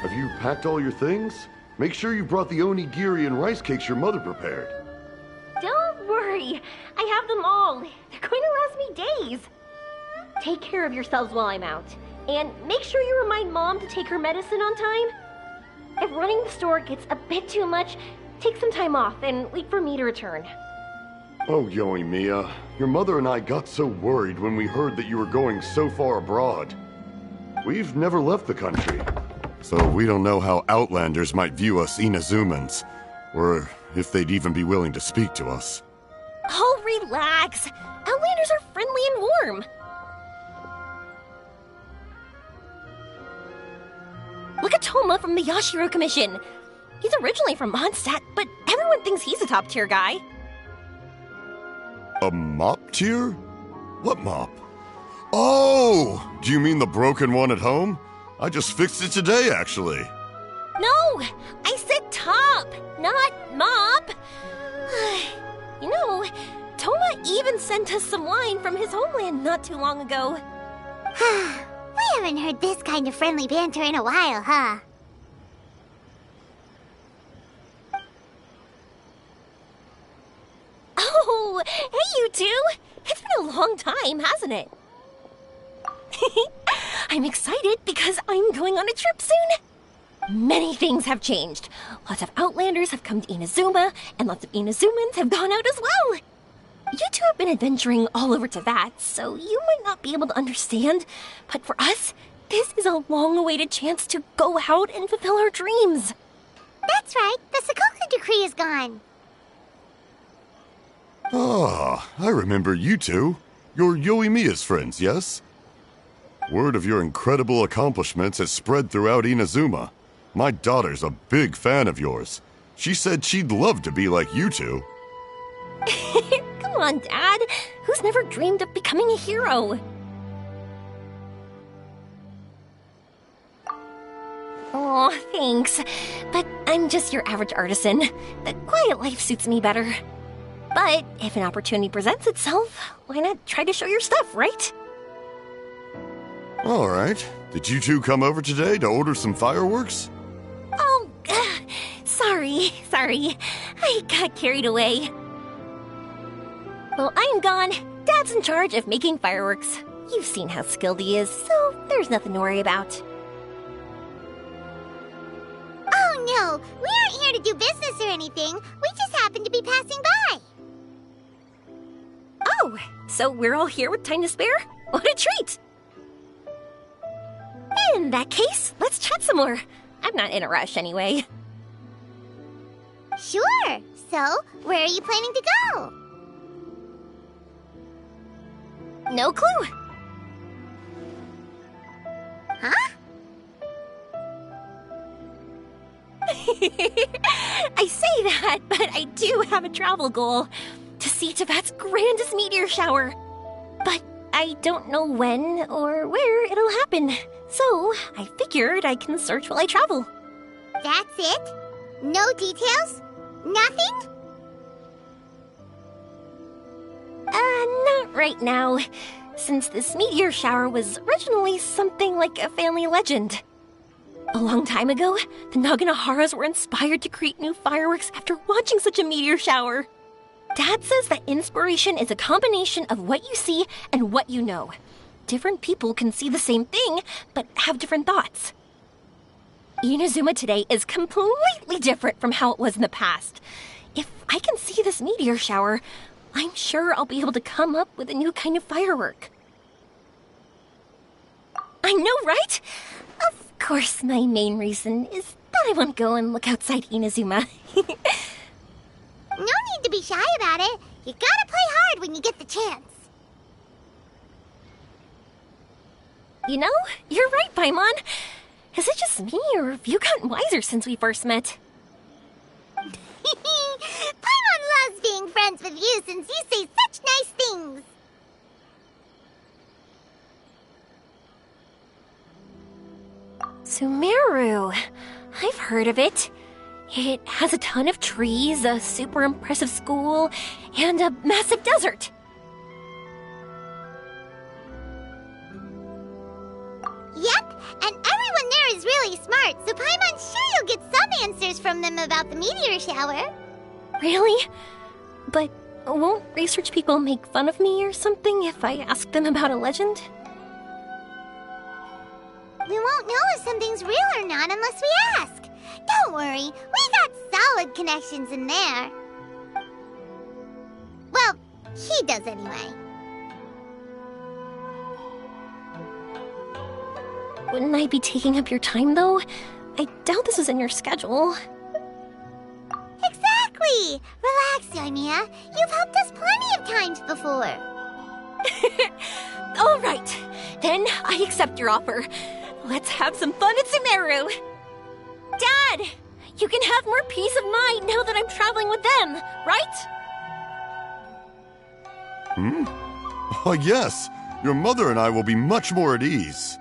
Have you packed all your things? Make sure you brought the onigiri and rice cakes your mother prepared. Don't worry. I have them all. They're going to last me days. Take care of yourselves while I'm out. And make sure you remind Mom to take her medicine on time. If running the store gets a bit too much, take some time off and wait for me to return. Oh, Yoimiya, your mother and I got so worried when we heard that you were going so far abroad. We've never left the country, so we don't know how Outlanders might view us Inazumans, or if they'd even be willing to speak to us. Oh, relax. Outlanders are friendly and warm. Look at Toma from the Yashiro Commission. He's originally from Mondstadt, but everyone thinks he's a top-tier guy. A mop tier? What mop? Oh! Do you mean the broken one at home? I just fixed it today, actually. No! I said top, not mop. You know, Toma even sent us some wine from his homeland not too long ago. We haven't heard this kind of friendly banter in a while, huh? Oh, hey you two! It's been a long time, hasn't it? I'm excited because I'm going on a trip soon. Many things have changed. Lots of Outlanders have come to Inazuma, and lots of Inazumans have gone out as well. You two have been adventuring all over Teyvat, so you might not be able to understand, but for us, this is a long-awaited chance to go out and fulfill our dreams. That's right, the Sakoku decree is gone. Ah, I remember you two. You're Yoimiya's friends, yes? Word of your incredible accomplishments has spread throughout Inazuma. My daughter's a big fan of yours. She said she'd love to be like you two. Come on, Dad. Who's never dreamed of becoming a hero? Oh, thanks. But I'm just your average artisan. The quiet life suits me better. But if an opportunity presents itself, why not try to show your stuff, right? All right. Did you two come over today to order some fireworks? Oh, sorry. I got carried away. Well, I'm gone. Dad's in charge of making fireworks. You've seen how skilled he is, so there's nothing to worry about. Oh no, we aren't here to do business or anything. We just happen to be passing by. Oh, so we're all here with time to spare? What a treat! In that case, let's chat some more. I'm not in a rush anyway. Sure. So, where are you planning to go? No clue. Huh? I say that, but I do have a travel goal. To see Teyvat's grandest meteor shower. But I don't know when or where it'll happen. So, I figured I can search while I travel. That's it? No details? Nothing? Not right now. Since this meteor shower was originally something like a family legend. A long time ago, the Naganaharas were inspired to create new fireworks after watching such a meteor shower. Dad says that inspiration is a combination of what you see and what you know. Different people can see the same thing, but have different thoughts. Inazuma today is completely different from how it was in the past. If I can see this meteor shower, I'm sure I'll be able to come up with a new kind of firework. I know, right? Of course, my main reason is that I want to go and look outside Inazuma. No need to be shy about it. You gotta play hard when you get the chance. You know, you're right, Paimon. Is it just me, or have you gotten wiser since we first met? Paimon loves being friends with you since you say such nice things. Sumeru. I've heard of it. It has a ton of trees, a super impressive school, and a massive desert. Yep, and everyone there is really smart, so Paimon's sure you'll get some answers from them about the meteor shower. Really? But won't research people make fun of me or something if I ask them about a legend? We won't know if something's real or not unless we ask. Don't worry, we got solid connections in there. Well, he does anyway. Wouldn't I be taking up your time, though? I doubt this is in your schedule. Exactly! Relax, Yoimiya. You've helped us plenty of times before. All right, then I accept your offer. Let's have some fun at Sumeru. Dad, you can have more peace of mind now that I'm traveling with them, right? Oh, yes. Your mother and I will be much more at ease.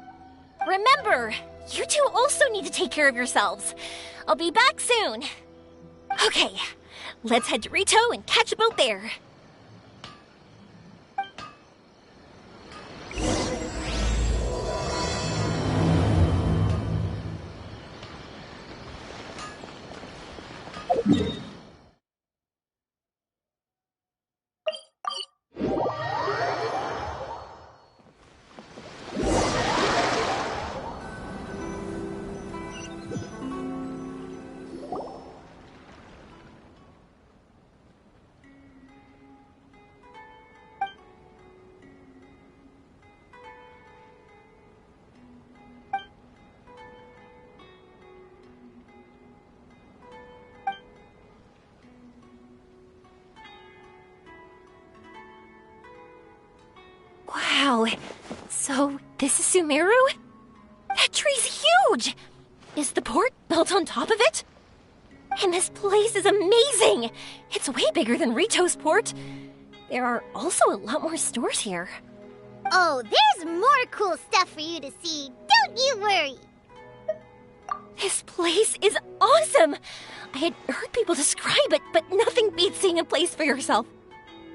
Remember, you two also need to take care of yourselves. I'll be back soon. Okay, let's head to Rito and catch a boat there. Wow, so this is Sumeru? That tree's huge! Is the port built on top of it? And this place is amazing! It's way bigger than Rito's port. There are also a lot more stores here. Oh, there's more cool stuff for you to see. Don't you worry. This place is awesome! I had heard people describe it, but nothing beats seeing a place for yourself.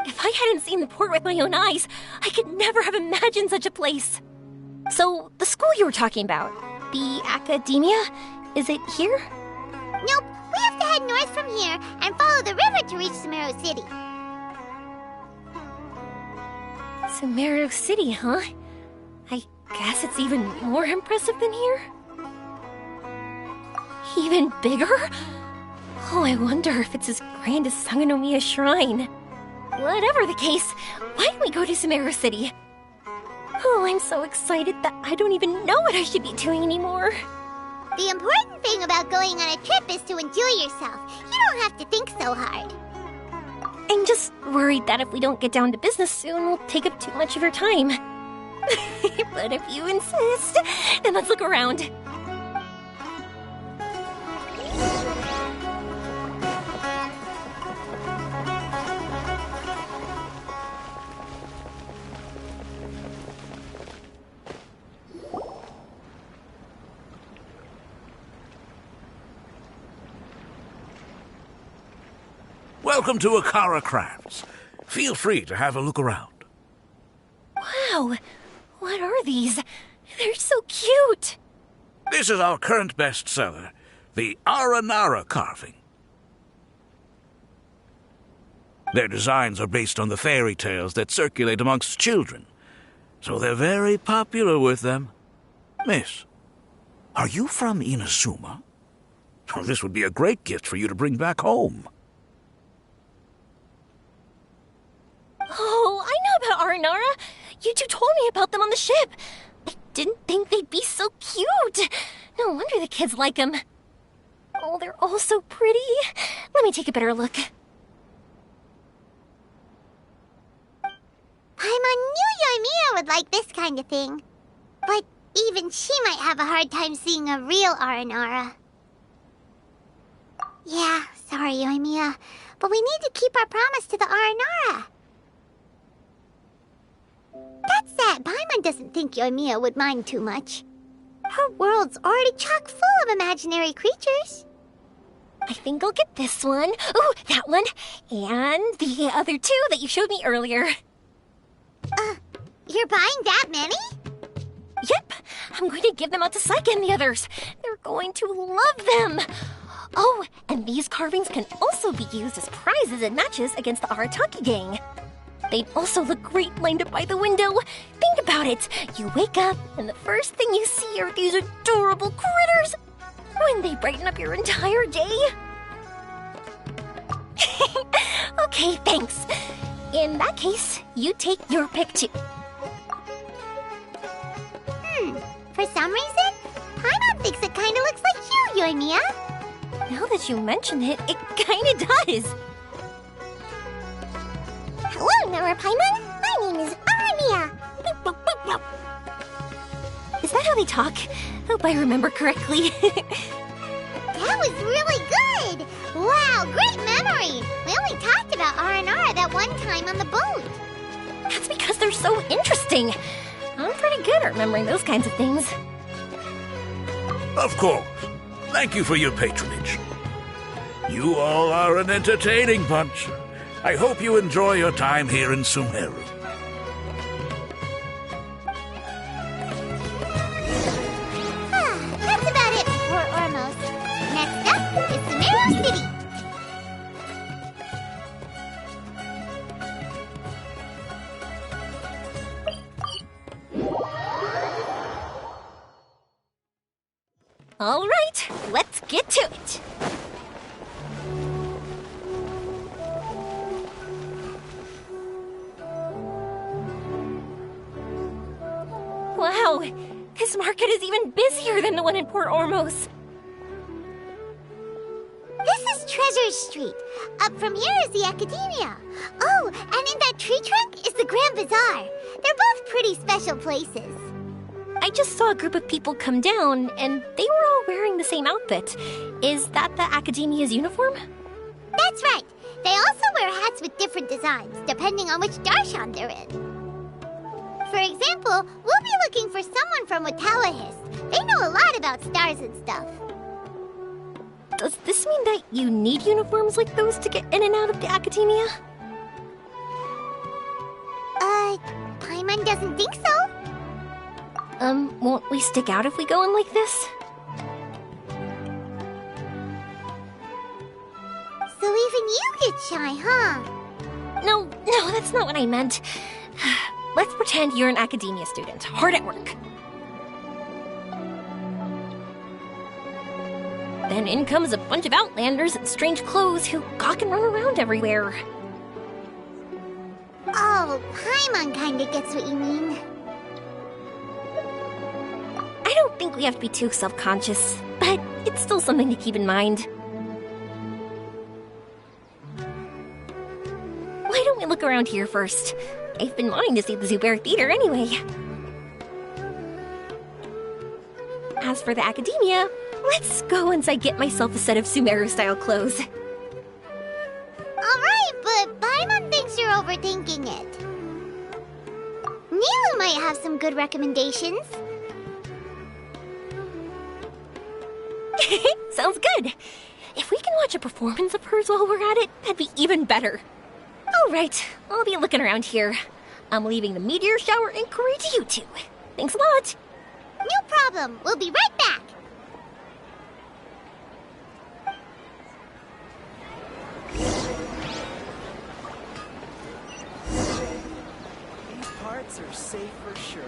If I hadn't seen the port with my own eyes, I could never have imagined such a place. So, the school you were talking about, the academia, is it here? Nope, we have to head north from here and follow the river to reach Sumeru City. Sumeru City, huh? I guess it's even more impressive than here? Even bigger? Oh, I wonder if it's as grand as Sangonomiya Shrine. Whatever the case, why don't we go to Sumeru City? Oh, I'm so excited that I don't even know what I should be doing anymore. The important thing about going on a trip is to enjoy yourself. You don't have to think so hard. I'm just worried that if we don't get down to business soon, we'll take up too much of your time. But if you insist, then let's look around. Welcome to Akara Crafts. Feel free to have a look around. Wow, what are these? They're so cute. This is our current bestseller, the Aranara carving. Their designs are based on the fairy tales that circulate amongst children, so they're very popular with them. Miss, are you from Inazuma? Oh, this would be a great gift for you to bring back home. Oh, I know about Aranara. You two told me about them on the ship. I didn't think they'd be so cute. No wonder the kids like them. Oh, they're all so pretty. Let me take a better look. Paimon knew Yoimiya would like this kind of thing. But Even she might have a hard time seeing a real Aranara. Yeah, sorry, Yoimiya, but we need to keep our promise to the Aranara. That said, Paimon doesn't think Yoimiya would mind too much. Her world's already chock full of imaginary creatures. I think I'll get this one. Ooh, that one. And the other two that you showed me earlier. You're buying that many? Yep, I'm going to give them out to Saika and the others. They're going to love them. Oh, and these carvings can also be used as prizes and matches against the Arataki gang. They'd also look great lined up by the window. Think about it. You wake up, and the first thing you see are these adorable critters. Wouldn't they brighten up your entire day? Okay, thanks. In that case, you take your pick too. For some reason, Paimon thinks it kinda looks like you, Yoimiya. Now that you mention it, it kinda does. Hello, Nora Paimon. My name is Arania. Is that how they talk? Hope I remember correctly. That was really good! Wow, great memory! We only talked about R&R that one time on the boat. That's because they're so interesting. I'm pretty good at remembering those kinds of things. Of course. Thank you for your patronage. You all are an entertaining bunch. I hope you enjoy your time here in Sumeru. That's about it for Ormos. Next up is Sumeru City. All right, let's get to it. Wow, this market is even busier than the one in Port Ormos. This is Treasure Street. Up from here is the Academia. Oh, and in that tree trunk is the Grand Bazaar. They're both pretty special places. I just saw a group of people come down, and they were all wearing the same outfit. Is that the Academia's uniform? That's right. They also wear hats with different designs, depending on which darshan they're in. For example, we'll be looking for someone from Watawahis. They know a lot about stars and stuff. Does this mean that you need uniforms like those to get in and out of the Academia? Paimon doesn't think so. Won't we stick out if we go in like this? So even you get shy, huh? No, that's not what I meant. Let's pretend you're an Academia student, hard at work. Then in comes a bunch of Outlanders in strange clothes who gawk and run around everywhere. Oh, Paimon kinda gets what you mean. I don't think we have to be too self-conscious, but it's still something to keep in mind. Why don't we look around here first? I've been wanting to see the Zubair Theater anyway. As for the Academia, let's go once I get myself a set of Sumeru-style clothes. Alright, but Paimon thinks you're overthinking it. Nilu might have some good recommendations. Sounds good. If we can watch a performance of hers while we're at it, that'd be even better. All right, I'll be looking around here. I'm leaving the meteor shower inquiry to you two. Thanks a lot. No problem. We'll be right back. These parts are safe for sure.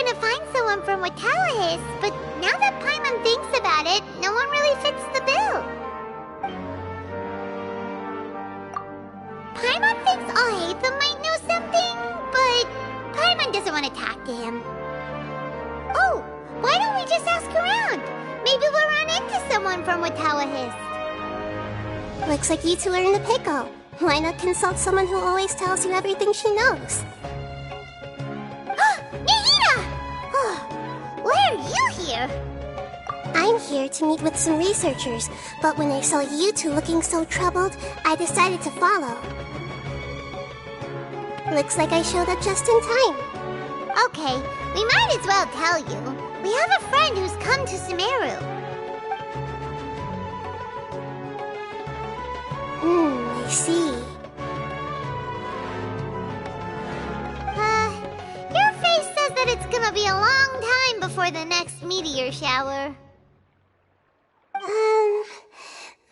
to find someone from Watallahis, but now that Paimon thinks about it, no one really fits the bill. Paimon thinks Alhaitham might know something, but Paimon doesn't want to talk to him. Oh, why don't we just ask around? Maybe we'll run into someone from Watallahis. Looks like you two are in a pickle. Why not consult someone who always tells you everything she knows? Nahida! Why are you here? I'm here to meet with some researchers, but when I saw you two looking so troubled, I decided to follow. Looks like I showed up just in time. Okay, we might as well tell you. We have a friend who's come to Sumeru. I see. Your face says that it's gonna be a long time before the next meteor shower.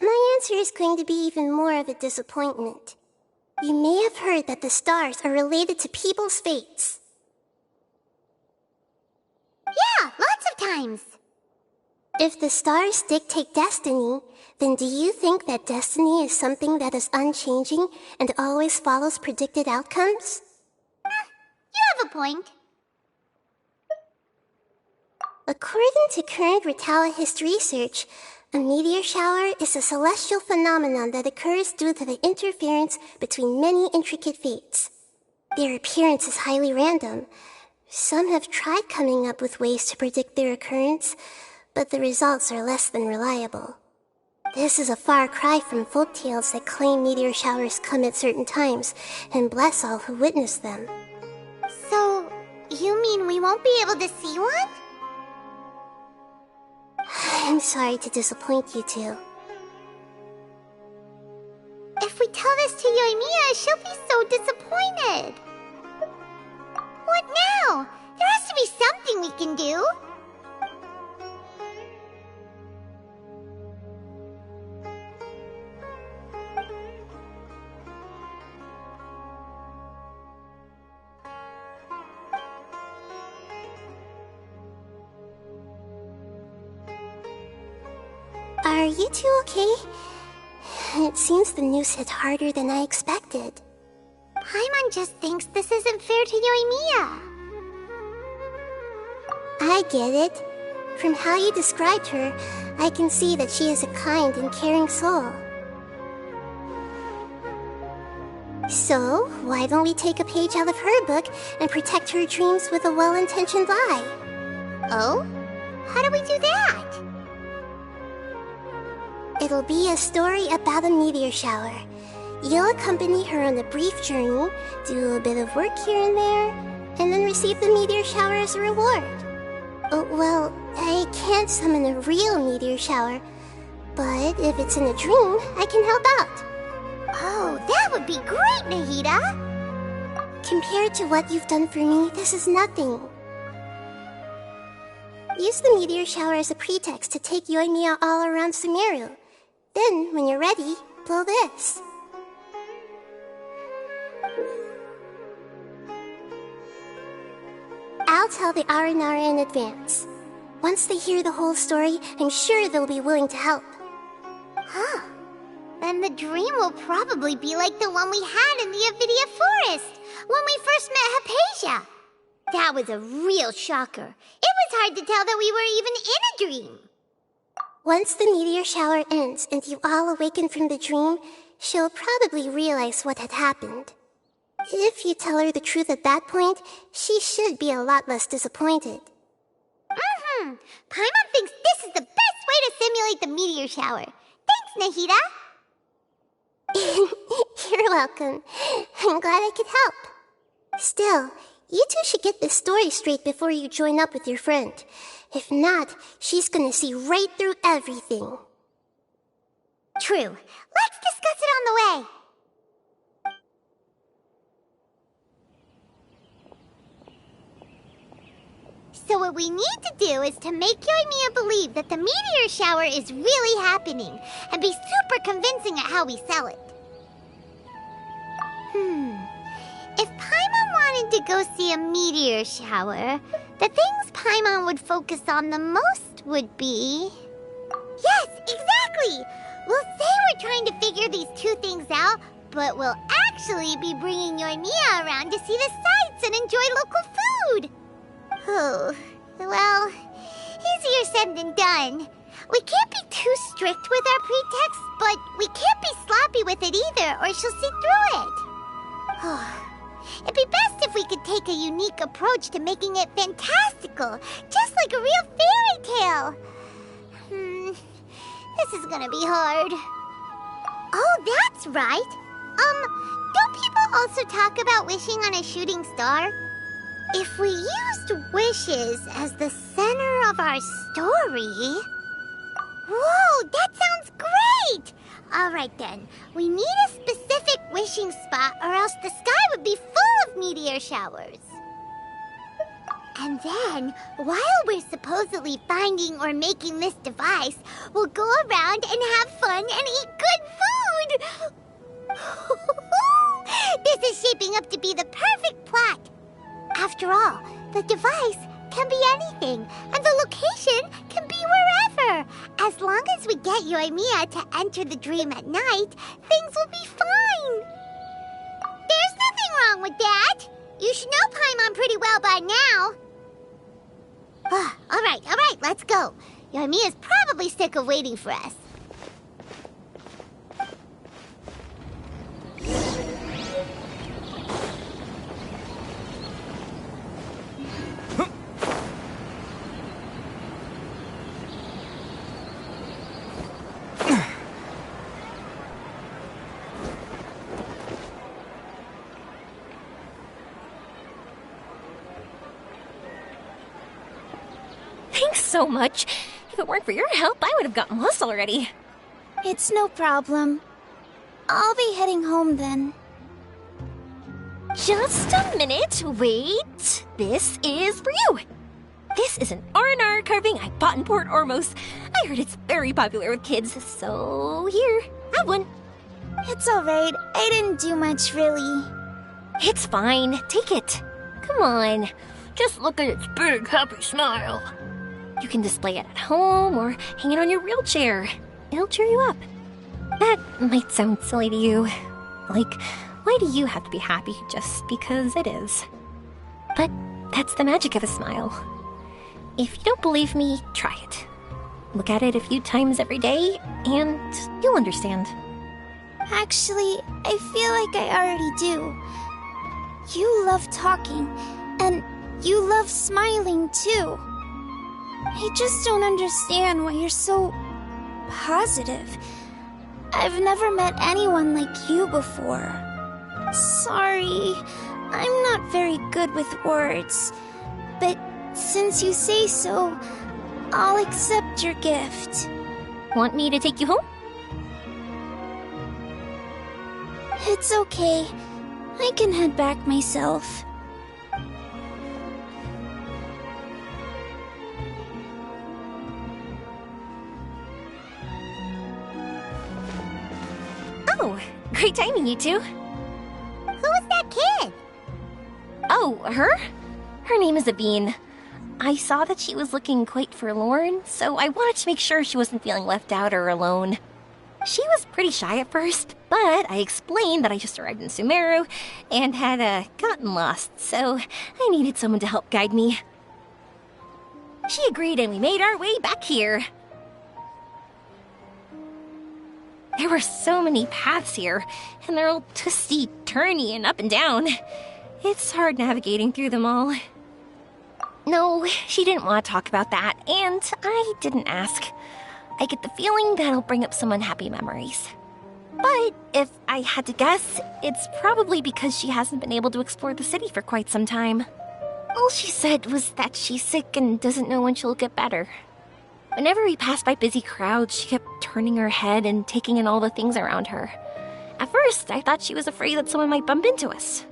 My answer is going to be even more of a disappointment. You may have heard that the stars are related to people's fates. Yeah, lots of times. If the stars dictate destiny, then do you think that destiny is something that is unchanging and always follows predicted outcomes? You have a point. According to current Watallahis research, a meteor shower is a celestial phenomenon that occurs due to the interference between many intricate fates. Their appearance is highly random. Some have tried coming up with ways to predict their occurrence, but the results are less than reliable. This is a far cry from folktales that claim meteor showers come at certain times and bless all who witness them. So, you mean we won't be able to see one? I'm sorry to disappoint you two. If we tell this to Yoimiya, she'll be so disappointed. What now? There has to be something we can do. Are you two okay? It seems the news hit harder than I expected. Paimon just thinks this isn't fair to Yoimiya. I get it. From how you described her, I can see that she is a kind and caring soul. So, why don't we take a page out of her book and protect her dreams with a well-intentioned lie? Oh? How do we do that? It'll be a story about a meteor shower. You'll accompany her on a brief journey, do a bit of work here and there, and then receive the meteor shower as a reward. Well, I can't summon a real meteor shower, but if it's in a dream, I can help out. Oh, that would be great, Nahida! Compared to what you've done for me, this is nothing. Use the meteor shower as a pretext to take Yoimiya all around Sumeru. Then, when you're ready, blow this. I'll tell the Aranara in advance. Once they hear the whole story, I'm sure they'll be willing to help. Huh. Then the dream will probably be like the one we had in the Avidia Forest, when we first met Hypatia. That was a real shocker. It was hard to tell that we were even in a dream. Once the meteor shower ends and you all awaken from the dream, she'll probably realize what had happened. If you tell her the truth at that point, she should be a lot less disappointed. Paimon thinks this is the best way to simulate the meteor shower. Thanks, Nahida. You're welcome. I'm glad I could help. Still, you two should get this story straight before you join up with your friend. If not, she's gonna see right through everything. True. Let's discuss it on the way. So what we need to do is to make Yoimiya believe that the meteor shower is really happening, and be super convincing at how we sell it. If Paimon wanted to go see a meteor shower, the things Paimon would focus on the most would be... Yes, exactly! We'll say we're trying to figure these two things out, but we'll actually be bringing Yoimiya around to see the sights and enjoy local food! Oh, well, easier said than done. We can't be too strict with our pretext, but we can't be sloppy with it either, or she'll see through it. It'd be best if we could take a unique approach to making it fantastical, just like a real fairy tale. This is gonna be hard. Oh, that's right. Don't people also talk about wishing on a shooting star? If we used wishes as the center of our story... Whoa, that sounds great! Alright then, we need a specific wishing spot or else the sky would be full of meteor showers. And then, while we're supposedly finding or making this device, we'll go around and have fun and eat good food! This is shaping up to be the perfect plot. After all, the device can be anything, and the location can be wherever. As long as we get Yoimiya to enter the dream at night, things will be fine. There's nothing wrong with that. You should know Paimon pretty well by now. All right, let's go. Yoimiya's probably sick of waiting for us. Thanks so much. If it weren't for your help, I would have gotten lost already. It's no problem. I'll be heading home then. Just a minute, wait. This is for you. This is an R&R carving I bought in Port Ormos. I heard it's very popular with kids, so here, have one. It's alright. I didn't do much, really. It's fine. Take it. Come on. Just look at its big, happy smile. You can display it at home or hang it on your wheelchair. It'll cheer you up. That might sound silly to you. Like, why do you have to be happy just because it is? But that's the magic of a smile. If you don't believe me, try it. Look at it a few times every day, and you'll understand. Actually, I feel like I already do. You love talking, and you love smiling too. I just don't understand why you're so positive. I've never met anyone like you before. Sorry, I'm not very good with words, but since you say so, I'll accept your gift. Want me to take you home? It's okay. I can head back myself. Oh, great timing, you two. Who was that kid? Oh, her? Her name is Aveen. I saw that she was looking quite forlorn, so I wanted to make sure she wasn't feeling left out or alone. She was pretty shy at first, but I explained that I just arrived in Sumeru and had gotten lost, so I needed someone to help guide me. She agreed and we made our way back here. There were so many paths here, and they're all twisty, turny, and up and down. It's hard navigating through them all. No, she didn't want to talk about that, and I didn't ask. I get the feeling that'll bring up some unhappy memories. But if I had to guess, it's probably because she hasn't been able to explore the city for quite some time. All she said was that she's sick and doesn't know when she'll get better. Whenever we passed by busy crowds, she kept turning her head and taking in all the things around her. At first, I thought she was afraid that someone might bump into us.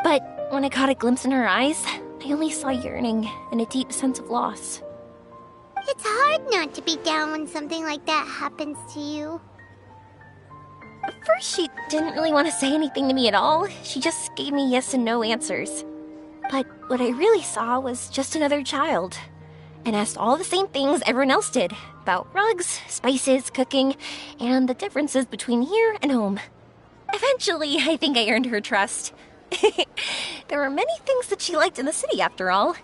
But when I caught a glimpse in her eyes, I only saw yearning and a deep sense of loss. It's hard not to be down when something like that happens to you. At first, she didn't really want to say anything to me at all. She just gave me yes and no answers. But what I really saw was just another child, and asked all the same things everyone else did about rugs, spices, cooking, and the differences between here and home. Eventually, I think I earned her trust. There were many things that she liked in the city, after all.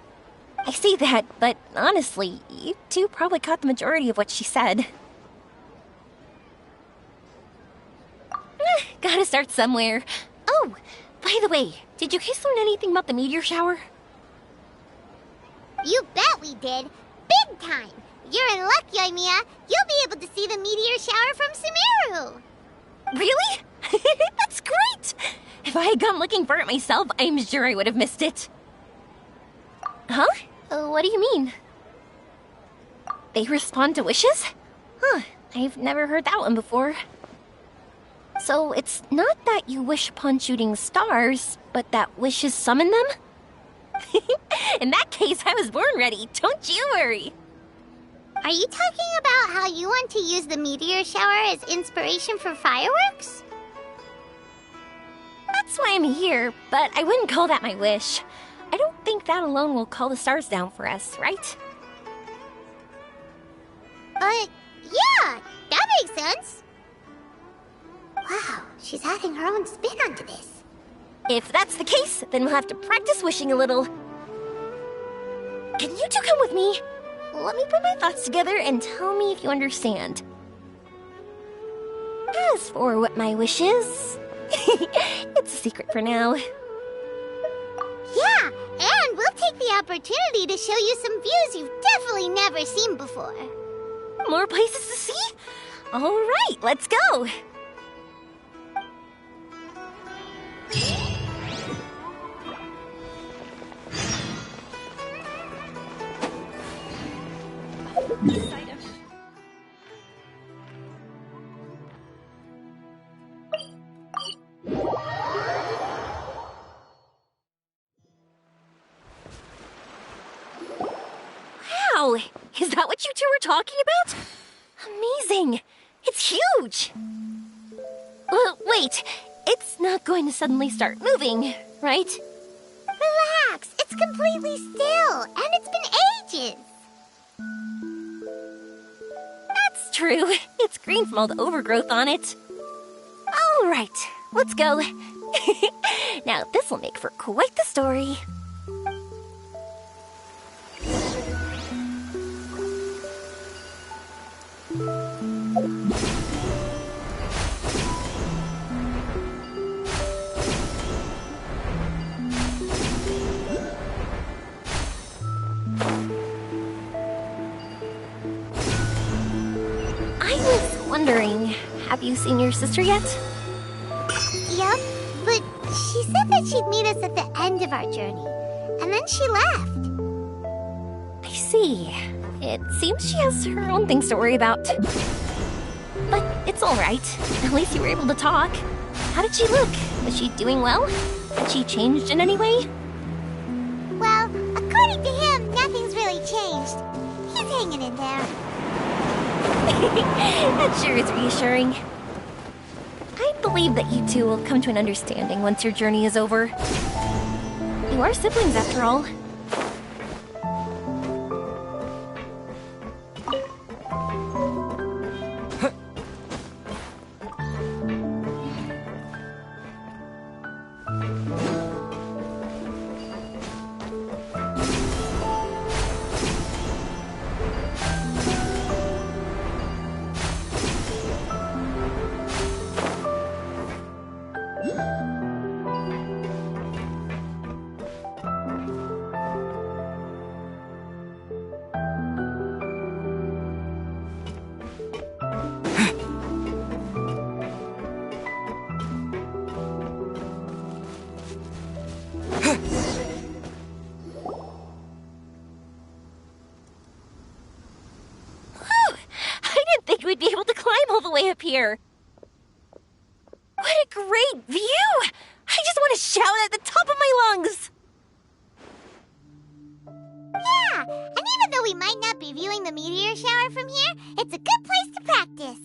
I say that, but honestly, you two probably caught the majority of what she said. Gotta start somewhere. Oh, by the way, did you guys learn anything about the meteor shower? You bet we did. Big time. You're in luck, Yoimiya. You'll be able to see the meteor shower from Sumeru. Really? That's great! If I had gone looking for it myself, I'm sure I would have missed it. Huh? What do you mean? They respond to wishes? Huh, I've never heard that one before. So it's not that you wish upon shooting stars, but that wishes summon them? In that case, I was born ready. Don't you worry. Are you talking about how you want to use the meteor shower as inspiration for fireworks? That's why I'm here, but I wouldn't call that my wish. I don't think that alone will call the stars down for us, right? Yeah, that makes sense. Wow, she's adding her own spin onto this. If that's the case, then we'll have to practice wishing a little. Can you two come with me? Let me put my thoughts together and tell me if you understand. As for what my wish is, it's a secret for now. Yeah, and we'll take the opportunity to show you some views you've definitely never seen before. More places to see? All right, let's go. Wow, is that what you two were talking about? Amazing! It's huge! Wait, it's not going to suddenly start moving, right? Relax, it's completely still, and it's been ages. That's true. It's green from all the overgrowth on it. All right, let's go. Now, this will make for quite the story. I was wondering, have you seen your sister yet? Yep, but she said that she'd meet us at the end of our journey, and then she left. I see. It seems she has her own things to worry about. But it's all right. At least you were able to talk. How did she look? Was she doing well? Had she changed in any way? Well, according to him, nothing's really changed. He's hanging in there. That sure is reassuring. I believe that you two will come to an understanding once your journey is over. You are siblings, after all. We'd be able to climb all the way up here. What a great view! I just want to shout at the top of my lungs! Yeah, and even though we might not be viewing the meteor shower from here, it's a good place to practice.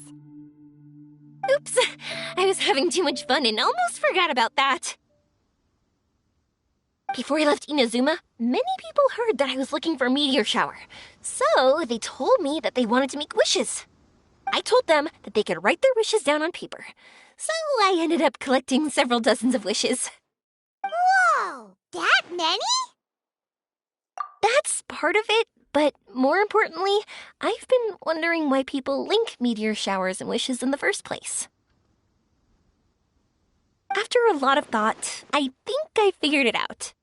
Oops, I was having too much fun and almost forgot about that. Before I left Inazuma, many people heard that I was looking for a meteor shower. So they told me that they wanted to make wishes. I told them that they could write their wishes down on paper. So I ended up collecting several dozens of wishes. Whoa! That many? That's part of it, but more importantly, I've been wondering why people link meteor showers and wishes in the first place. After a lot of thought, I think I figured it out.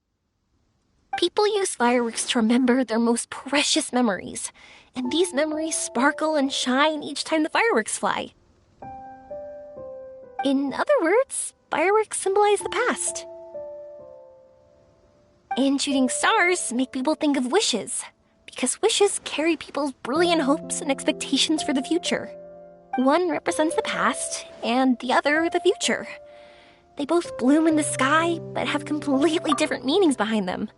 People use fireworks to remember their most precious memories, and these memories sparkle and shine each time the fireworks fly. In other words, fireworks symbolize the past. And shooting stars make people think of wishes, because wishes carry people's brilliant hopes and expectations for the future. One represents the past, and the other the future. They both bloom in the sky, but have completely different meanings behind them.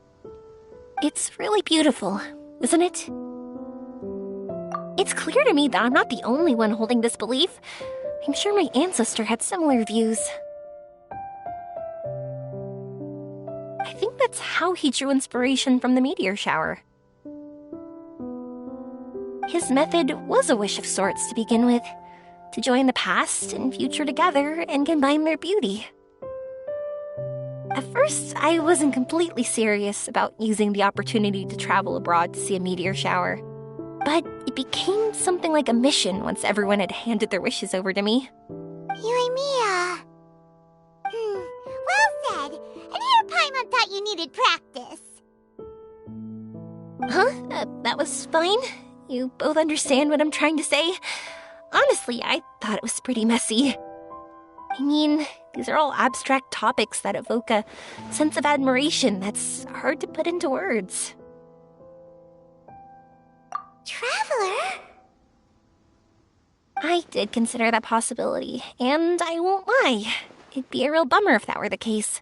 It's really beautiful, isn't it? It's clear to me that I'm not the only one holding this belief. I'm sure my ancestor had similar views. I think that's how he drew inspiration from the meteor shower. His method was a wish of sorts to begin with, to join the past and future together and combine their beauty. At first, I wasn't completely serious about using the opportunity to travel abroad to see a meteor shower. But it became something like a mission once everyone had handed their wishes over to me. Yoimiya. Well said. And here Paimon thought you needed practice. Huh? That was fine? You both understand what I'm trying to say? Honestly, I thought it was pretty messy. I mean, these are all abstract topics that evoke a sense of admiration that's hard to put into words. Traveler? I did consider that possibility, and I won't lie. It'd be a real bummer if that were the case.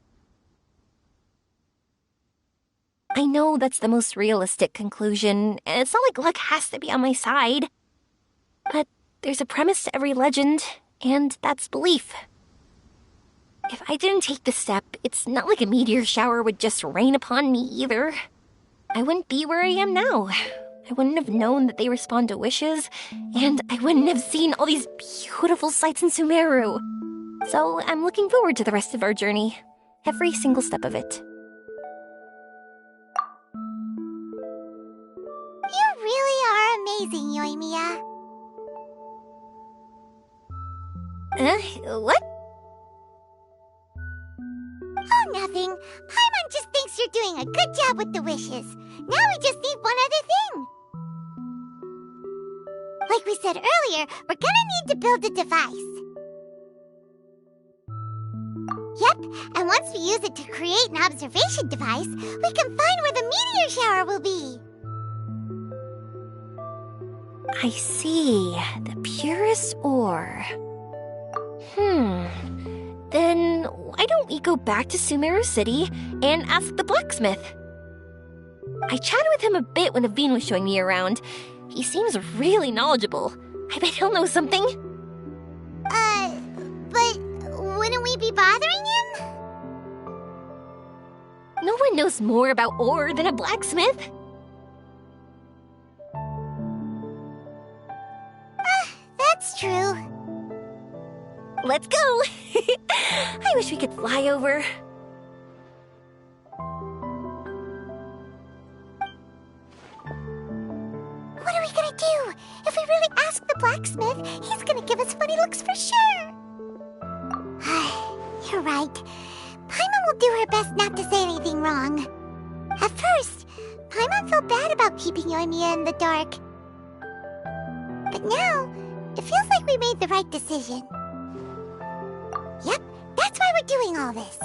I know that's the most realistic conclusion, and it's not like luck has to be on my side. But there's a premise to every legend, and that's belief. If I didn't take this step, it's not like a meteor shower would just rain upon me either. I wouldn't be where I am now. I wouldn't have known that they respond to wishes, and I wouldn't have seen all these beautiful sights in Sumeru. So I'm looking forward to the rest of our journey, every single step of it. You really are amazing, Yoimiya. What? Oh, nothing. Paimon just thinks you're doing a good job with the wishes. Now we just need one other thing. Like we said earlier, we're gonna need to build a device. Yep, and once we use it to create an observation device, we can find where the meteor shower will be. I see. The purest ore. Then why don't we go back to Sumeru City and ask the blacksmith? I chatted with him a bit when Aveen was showing me around. He seems really knowledgeable. I bet he'll know something. But wouldn't we be bothering him? No one knows more about ore than a blacksmith. That's true. Let's go! I wish we could fly over. What are we gonna do? If we really ask the blacksmith, he's gonna give us funny looks for sure. You're right. Paimon will do her best not to say anything wrong. At first, Paimon felt bad about keeping Yoimiya in the dark. But now, it feels like we made the right decision. Yep, that's why we're doing all this.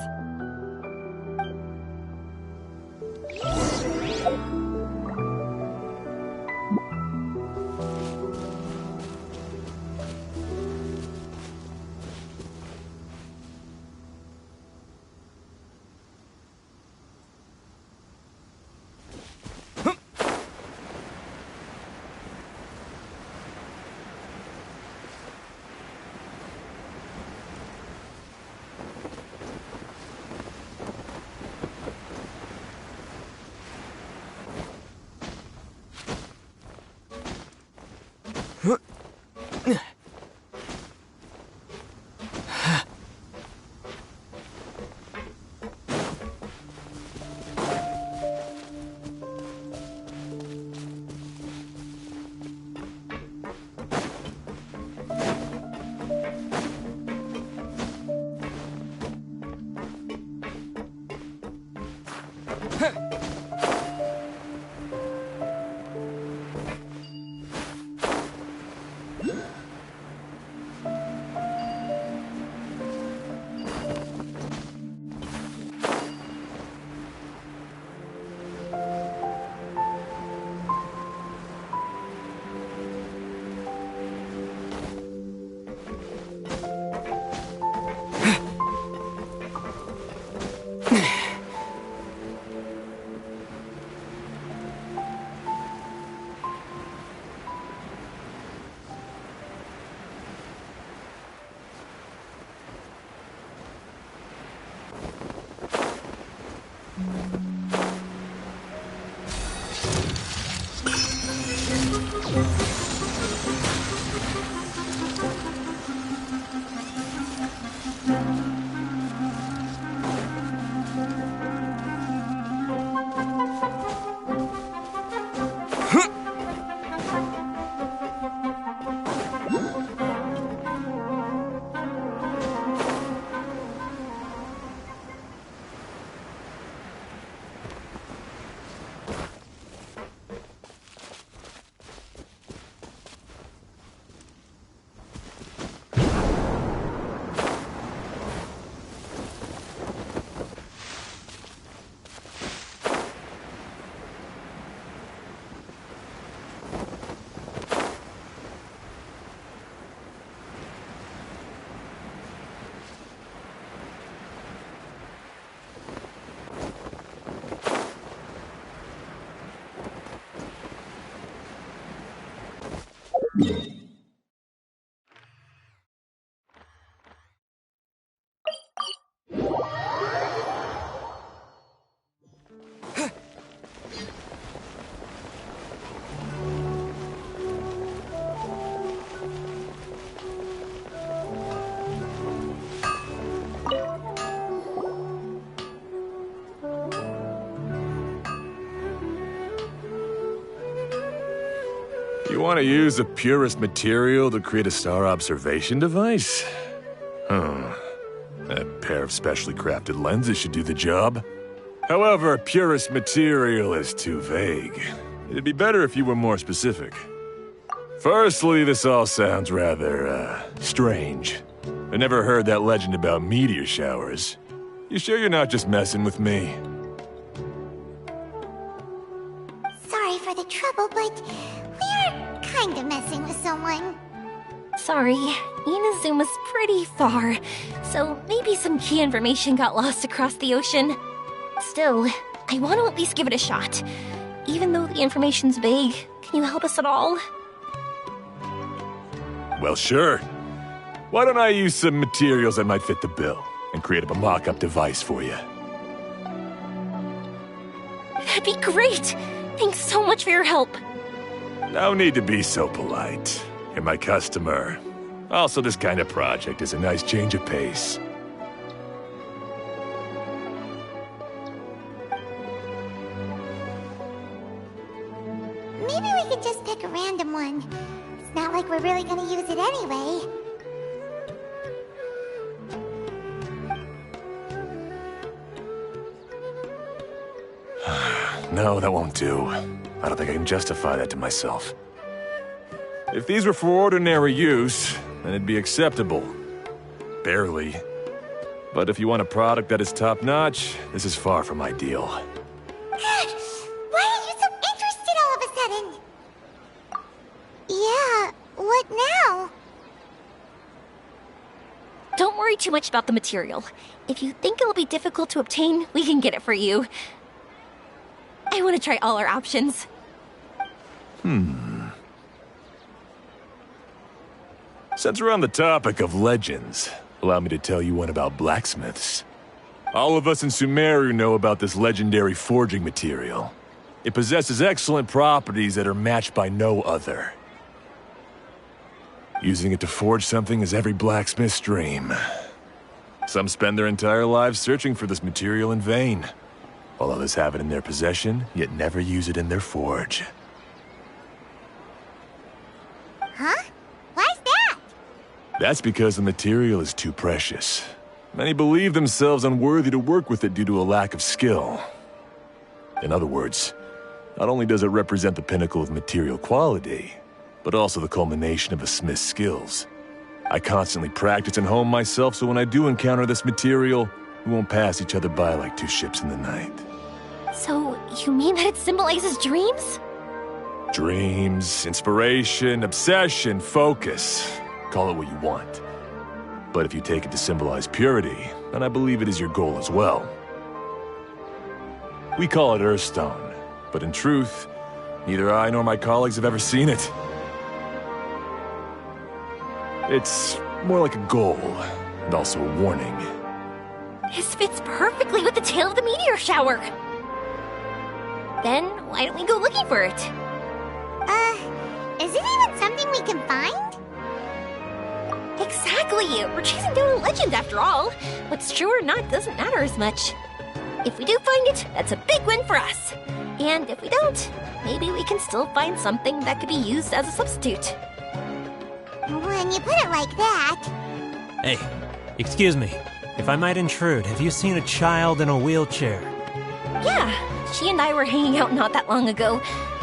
You want to use the purest material to create a star observation device? That pair of specially crafted lenses should do the job. However, purest material is too vague. It'd be better if you were more specific. Firstly, this all sounds rather, strange. I never heard that legend about meteor showers. You sure you're not just messing with me? Sorry for the trouble, but we're kinda messing with someone. Sorry, Inazuma's pretty far, so maybe some key information got lost across the ocean. Still, I want to at least give it a shot. Even though the information's vague, can you help us at all? Well, sure. Why don't I use some materials that might fit the bill and create up a mock-up device for you? That'd be great! Thanks so much for your help. No need to be so polite. You're my customer. Also, this kind of project is a nice change of pace. Maybe we could just pick a random one. It's not like we're really gonna use it anyway. No, that won't do. I don't think I can justify that to myself. If these were for ordinary use, then it'd be acceptable. Barely. But if you want a product that is top-notch, this is far from ideal. Why are you so interested all of a sudden? Yeah, what now? Don't worry too much about the material. If you think it'll be difficult to obtain, we can get it for you. I want to try all our options. Since we're on the topic of legends, allow me to tell you one about blacksmiths. All of us in Sumeru know about this legendary forging material. It possesses excellent properties that are matched by no other. Using it to forge something is every blacksmith's dream. Some spend their entire lives searching for this material in vain, while others have it in their possession, yet never use it in their forge. Huh? Why's that? That's because the material is too precious. Many believe themselves unworthy to work with it due to a lack of skill. In other words, not only does it represent the pinnacle of material quality, but also the culmination of a smith's skills. I constantly practice and hone myself, so when I do encounter this material, we won't pass each other by like two ships in the night. So, you mean that it symbolizes dreams? Dreams, inspiration, obsession, focus. Call it what you want. But if you take it to symbolize purity, then I believe it is your goal as well. We call it Earthstone, but in truth, neither I nor my colleagues have ever seen it. It's more like a goal, and also a warning. This fits perfectly with the tale of the meteor shower. Then, why don't we go looking for it? Is it even something we can find? Exactly! We're chasing down a legend after all. What's true or not doesn't matter as much. If we do find it, that's a big win for us. And if we don't, maybe we can still find something that could be used as a substitute. When you put it like that... Hey, excuse me. If I might intrude, have you seen a child in a wheelchair? Yeah, she and I were hanging out not that long ago.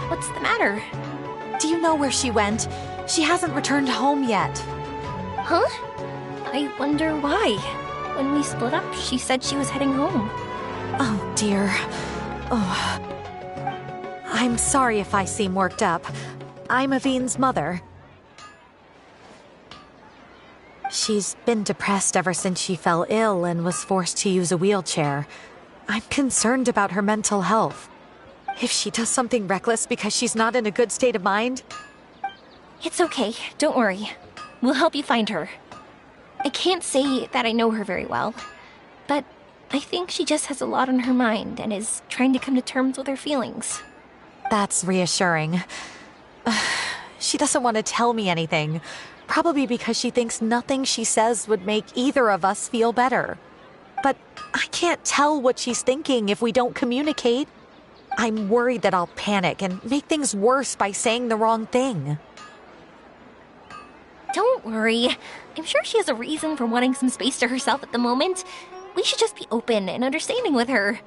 What's the matter? Do you know where she went? She hasn't returned home yet. Huh? I wonder why. When we split up, she said she was heading home. Oh, dear. Oh. I'm sorry if I seem worked up. I'm Avine's mother. She's been depressed ever since she fell ill and was forced to use a wheelchair. I'm concerned about her mental health. If she does something reckless because she's not in a good state of mind... It's okay, don't worry. We'll help you find her. I can't say that I know her very well, but I think she just has a lot on her mind and is trying to come to terms with her feelings. That's reassuring. She doesn't want to tell me anything, probably because she thinks nothing she says would make either of us feel better. But I can't tell what she's thinking if we don't communicate. I'm worried that I'll panic and make things worse by saying the wrong thing. Don't worry. I'm sure she has a reason for wanting some space to herself at the moment. We should just be open and understanding with her.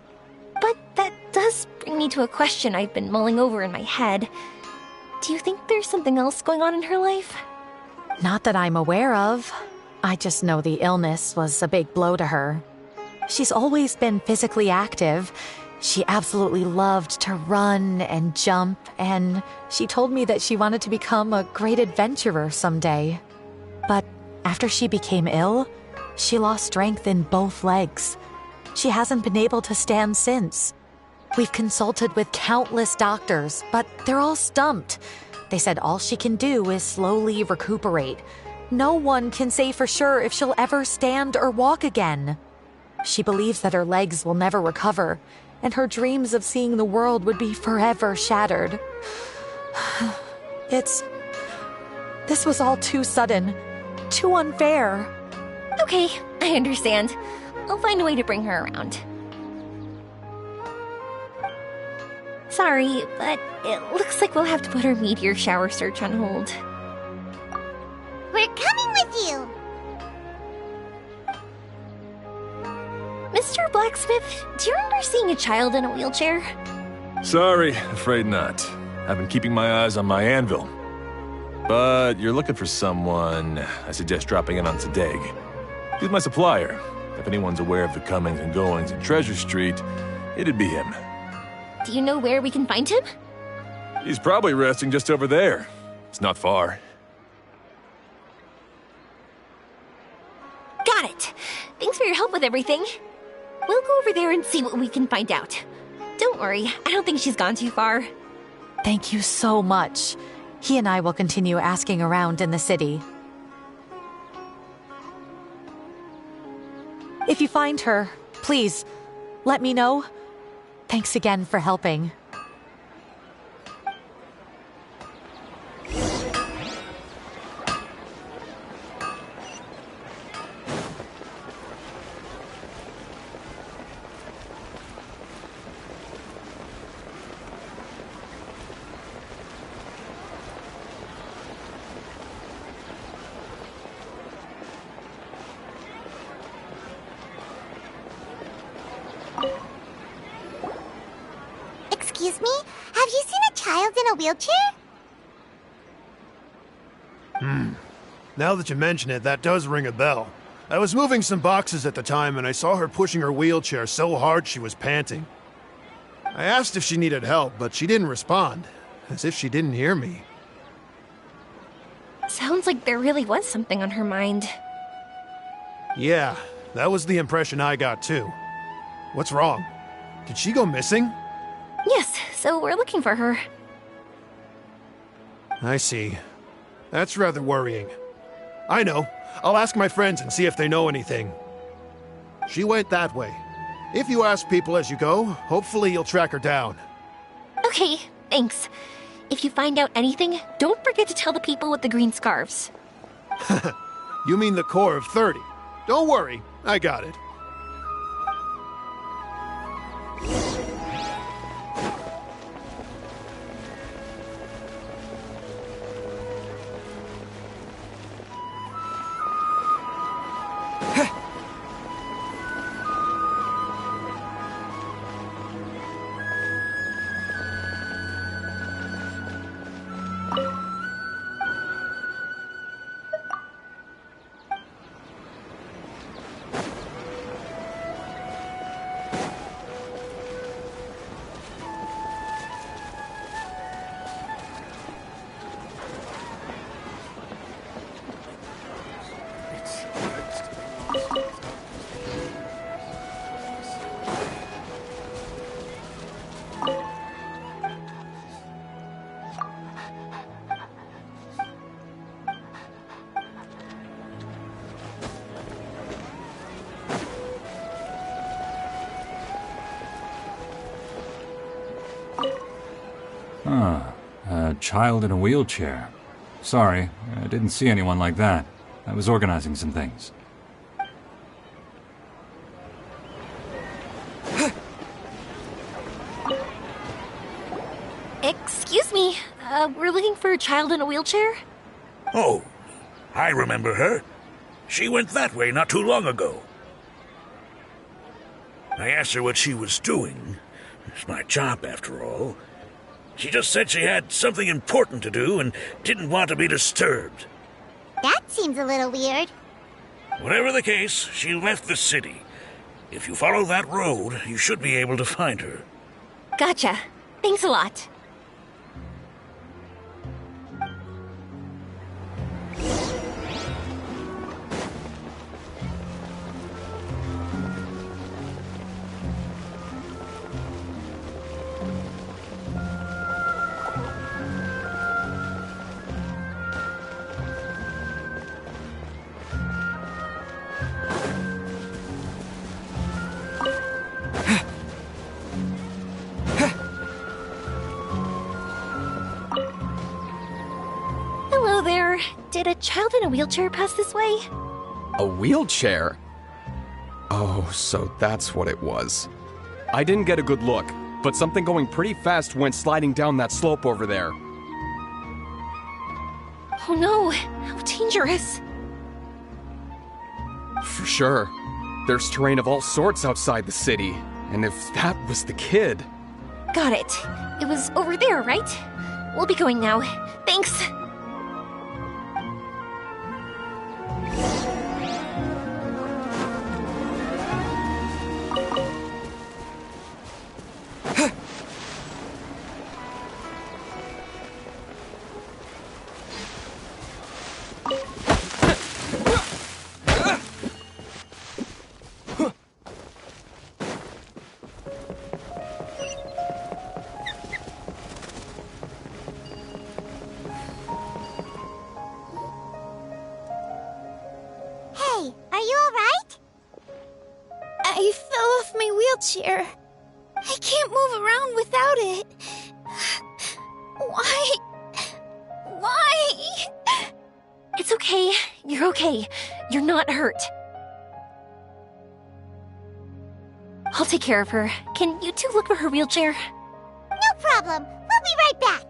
But that does bring me to a question I've been mulling over in my head. Do you think there's something else going on in her life? Not that I'm aware of. I just know the illness was a big blow to her. She's always been physically active. She absolutely loved to run and jump, and she told me that she wanted to become a great adventurer someday. But after she became ill, she lost strength in both legs. She hasn't been able to stand since. We've consulted with countless doctors, but they're all stumped. They said all she can do is slowly recuperate. No one can say for sure if she'll ever stand or walk again. She believes that her legs will never recover, and her dreams of seeing the world would be forever shattered. This was all too sudden, too unfair. Okay, I understand. I'll find a way to bring her around. Sorry, but it looks like we'll have to put our meteor shower search on hold. We're coming with you! Mr. Blacksmith, do you remember seeing a child in a wheelchair? Sorry, afraid not. I've been keeping my eyes on my anvil. But you're looking for someone, I suggest dropping in on Sadeg. He's my supplier. If anyone's aware of the comings and goings in Treasure Street, it'd be him. Do you know where we can find him? He's probably resting just over there. It's not far. Got it. Thanks for your help with everything. We'll go over there and see what we can find out. Don't worry, I don't think she's gone too far. Thank you so much. He and I will continue asking around in the city. If you find her, please, let me know. Thanks again for helping. a wheelchair? Now that you mention it, that does ring a bell. I was moving some boxes at the time and I saw her pushing her wheelchair so hard she was panting. I asked if she needed help, but she didn't respond, as if she didn't hear me. Sounds like there really was something on her mind. Yeah, that was the impression I got too. What's wrong? Did she go missing? Yes, so we're looking for her. I see. That's rather worrying. I know. I'll ask my friends and see if they know anything. She went that way. If you ask people as you go, hopefully you'll track her down. Okay, thanks. If you find out anything, don't forget to tell the people with the green scarves. You mean the core of 30. Don't worry, I got it. A child in a wheelchair. Sorry, I didn't see anyone like that. I was organizing some things. Excuse me, we're looking for a child in a wheelchair? Oh, I remember her. She went that way not too long ago. I asked her what she was doing. It's my job, after all. She just said she had something important to do and didn't want to be disturbed. That seems a little weird. Whatever the case, she left the city. If you follow that road, you should be able to find her. Gotcha. Thanks a lot. Hello there. Did a child in a wheelchair pass this way? A wheelchair? Oh, so that's what it was. I didn't get a good look, but something going pretty fast went sliding down that slope over there. Oh no, how dangerous. For sure. There's terrain of all sorts outside the city, and if that was the kid... Got it. It was over there, right? We'll be going now. Thanks. Hey, are you alright? I fell off my wheelchair. I can't move around without it. Why? Why? It's okay. You're okay. You're not hurt. I'll take care of her. Can you two look for her wheelchair? No problem. We'll be right back.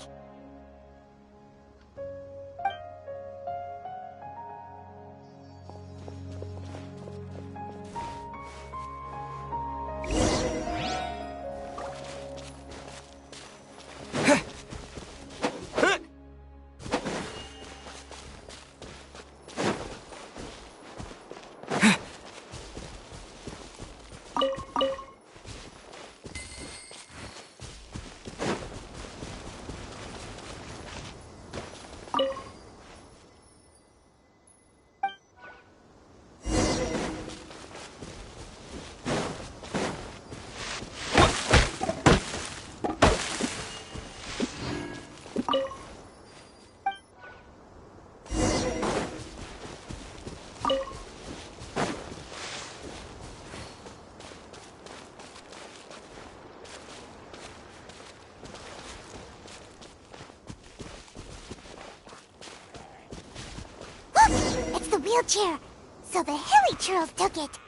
wheelchair, so the hilly churls took it.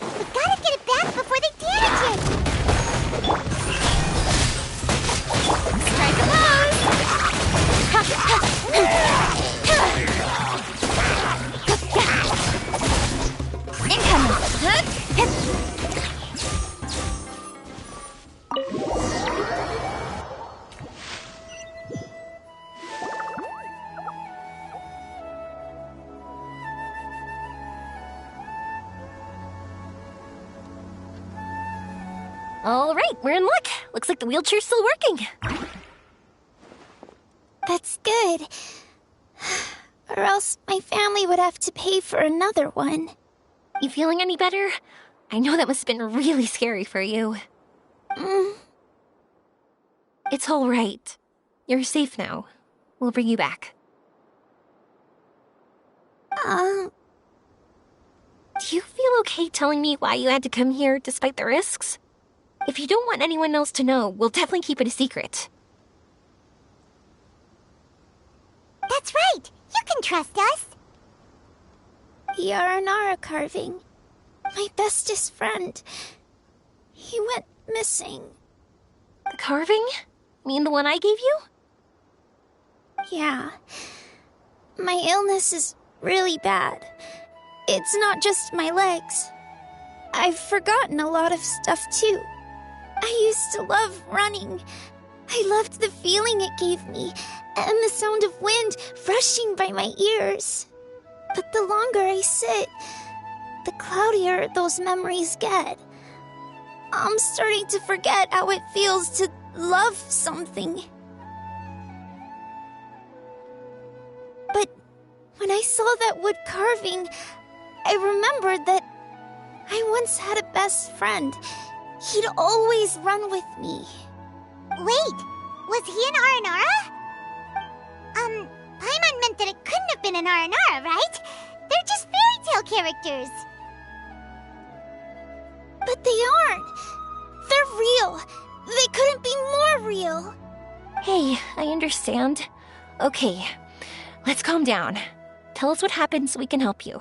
We gotta get it back before they damage it! Strike a pose! Incoming! All right, we're in luck. Looks like the wheelchair's still working. That's good. Or else my family would have to pay for another one. You feeling any better? I know that must have been really scary for you. It's all right. You're safe now. We'll bring you back. Do you feel okay telling me why you had to come here despite the risks? If you don't want anyone else to know, we'll definitely keep it a secret. That's right! You can trust us! The Aranara carving. My bestest friend. He went missing. The carving? Mean the one I gave you? Yeah. My illness is really bad. It's not just my legs. I've forgotten a lot of stuff too. I used to love running. I loved the feeling it gave me, and the sound of wind rushing by my ears. But the longer I sit, the cloudier those memories get. I'm starting to forget how it feels to love something. But when I saw that wood carving, I remembered that I once had a best friend. He'd always run with me. Wait, was he an Aranara? Paimon meant that it couldn't have been an Aranara, right? They're just fairy tale characters. But they aren't. They're real. They couldn't be more real. Hey, I understand. Okay, let's calm down. Tell us what happened so we can help you.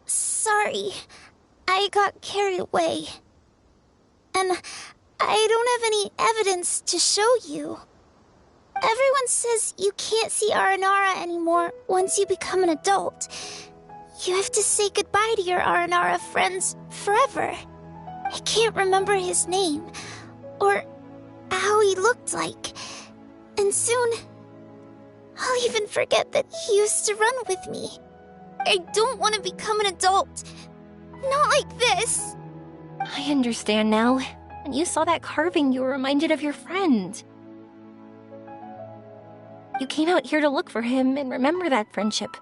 Sorry, I got carried away. And I don't have any evidence to show you. Everyone says you can't see Aranara anymore once you become an adult. You have to say goodbye to your Aranara friends forever. I can't remember his name, or how he looked like. And soon, I'll even forget that he used to run with me. I don't want to become an adult. Not like this. I understand now. When you saw that carving, you were reminded of your friend. You came out here to look for him and remember that friendship,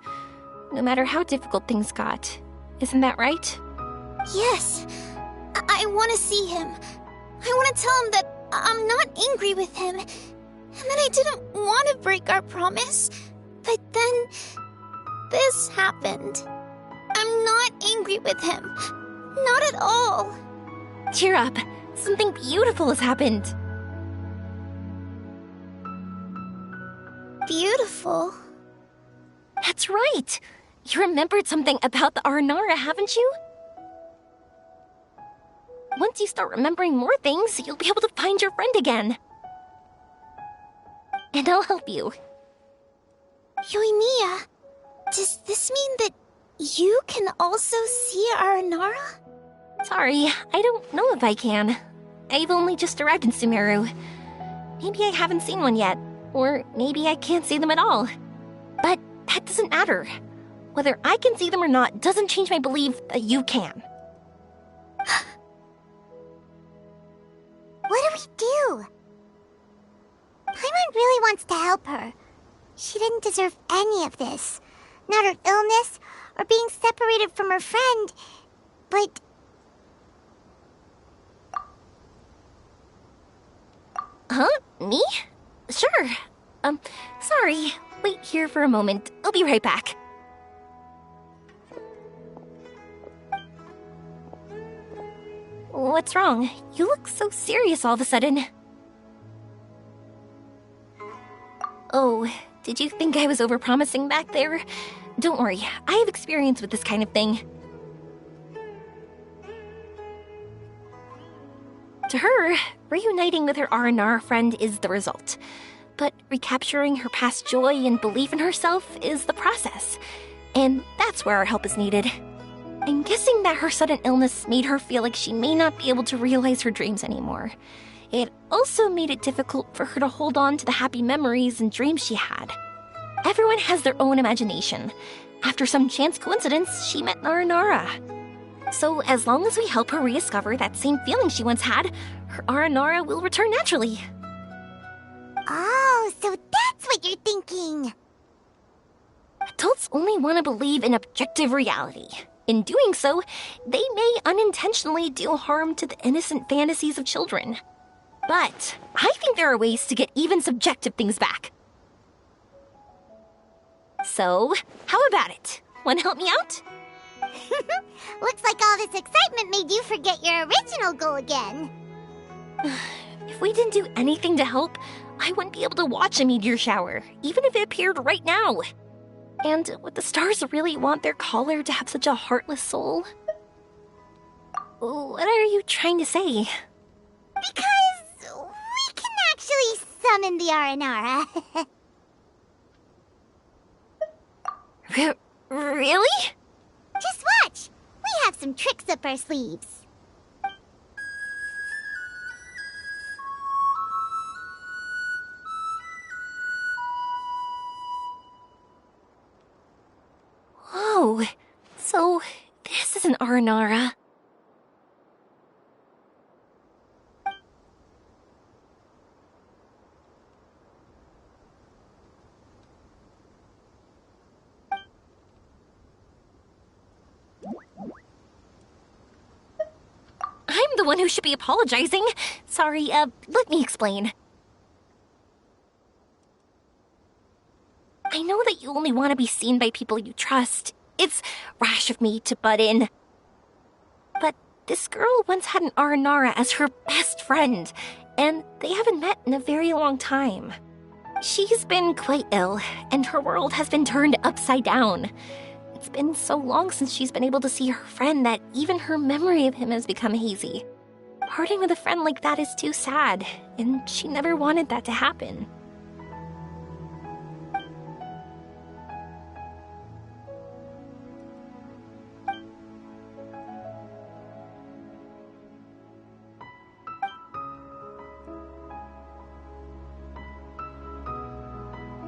no matter how difficult things got. Isn't that right? Yes. I want to see him. I want to tell him that I'm not angry with him, and that I didn't want to break our promise. But then, this happened. I'm not angry with him. Not at all. Cheer up. Something beautiful has happened. Beautiful? That's right. You remembered something about the Aranara, haven't you? Once you start remembering more things, you'll be able to find your friend again. And I'll help you. Yoimiya, does this mean that you can also see Aranara? Sorry, I don't know if I can. I've only just arrived in Sumeru. Maybe I haven't seen one yet, or maybe I can't see them at all. But that doesn't matter. Whether I can see them or not doesn't change my belief that you can. What do we do? Paimon really wants to help her. She didn't deserve any of this. Not her illness, or being separated from her friend, but... Huh? Me? Sure. Sorry. Wait here for a moment. I'll be right back. What's wrong? You look so serious all of a sudden. Oh, Did you think I was overpromising back there? Don't worry, I have experience with this kind of thing. To her, reuniting with her Aranara friend is the result. But recapturing her past joy and belief in herself is the process. And that's where our help is needed. I'm guessing that her sudden illness made her feel like she may not be able to realize her dreams anymore. It also made it difficult for her to hold on to the happy memories and dreams she had. Everyone has their own imagination. After some chance coincidence, she met Aranara. So as long as we help her rediscover that same feeling she once had, her Aranara will return naturally. Oh, so that's what you're thinking. Adults only want to believe in objective reality. In doing so, they may unintentionally do harm to the innocent fantasies of children. But I think there are ways to get even subjective things back. So, how about it? Want to help me out? Looks like all this excitement made you forget your original goal again. If we didn't do anything to help, I wouldn't be able to watch a meteor shower, even if it appeared right now. And would the stars really want their caller to have such a heartless soul? What are you trying to say? Because we can actually summon the Aranara. Really? Just watch. We have some tricks up our sleeves. Whoa, so this is an Aranara. I'm the one who should be apologizing. Sorry, let me explain. I know that you only want to be seen by people you trust. It's rash of me to butt in. But this girl once had an Aranara as her best friend, and they haven't met in a very long time. She's been quite ill, and her world has been turned upside down. It's been so long since she's been able to see her friend that even her memory of him has become hazy. Parting with a friend like that is too sad, and she never wanted that to happen.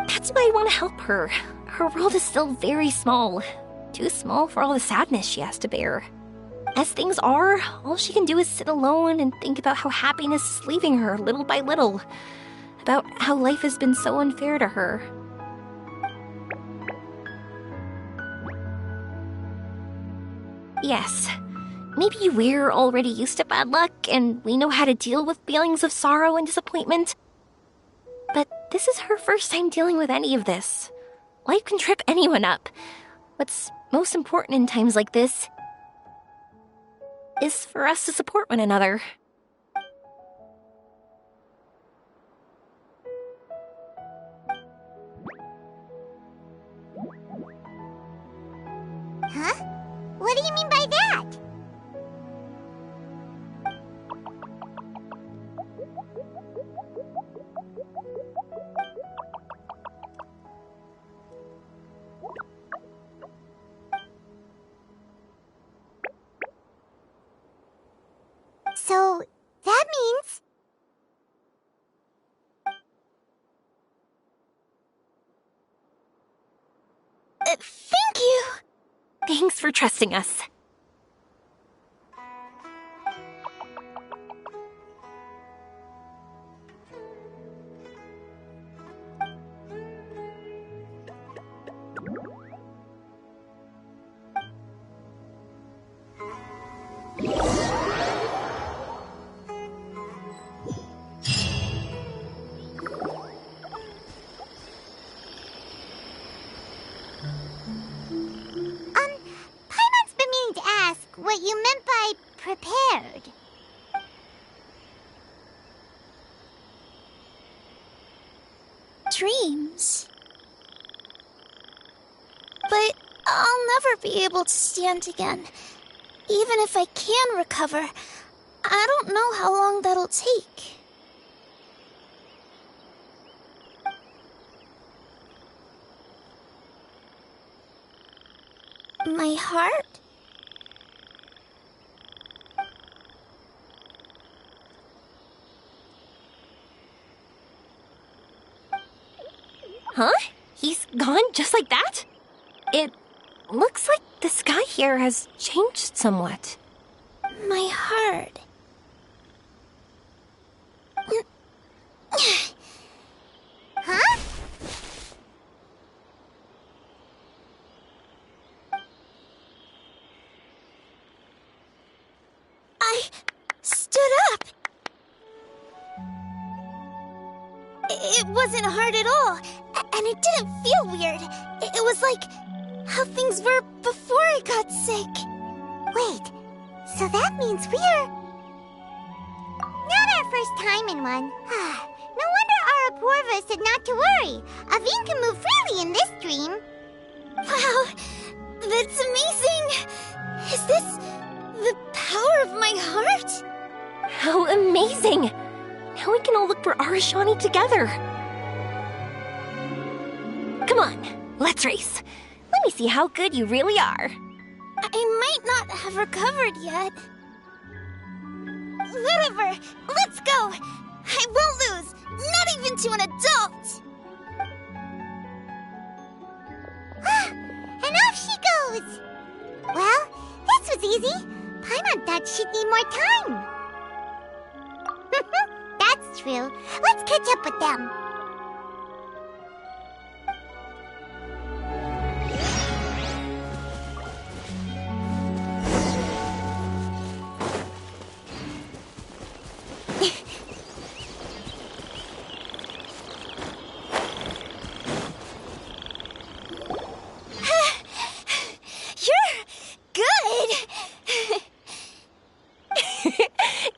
That's why I want to help her. Her world is still very small. Too small for all the sadness she has to bear. As things are, all she can do is sit alone and think about how happiness is leaving her little by little. About how life has been so unfair to her. Yes, maybe we're already used to bad luck and we know how to deal with feelings of sorrow and disappointment. But this is her first time dealing with any of this. Life can trip anyone up. What's most important in times like this is for us to support one another. Huh? What do you mean by that? So, that means... Thank you! Thanks for trusting us. Paimon's been meaning to ask what you meant by prepared. Dreams. never be able to stand again. Even if I can recover, I don't know how long that'll take. My heart? Huh? He's gone just like that? It looks like the sky here has changed somewhat. My heart. Huh? I stood up. It wasn't hard at all, and it didn't feel weird. It was like how things were before I got sick. Wait, so that means we're... Not our first time in one. No wonder Araporva said not to worry. Aveen can move freely in this dream. Wow, that's amazing. Is this the power of my heart? How amazing! Now we can all look for Arashani together. Come on, let's race. Let me see how good you really are. I might not have recovered yet. Whatever, let's go. I won't lose, not even to an adult. And off she goes. Well, this was easy. Paimon thought she'd need more time. That's true. Let's catch up with them.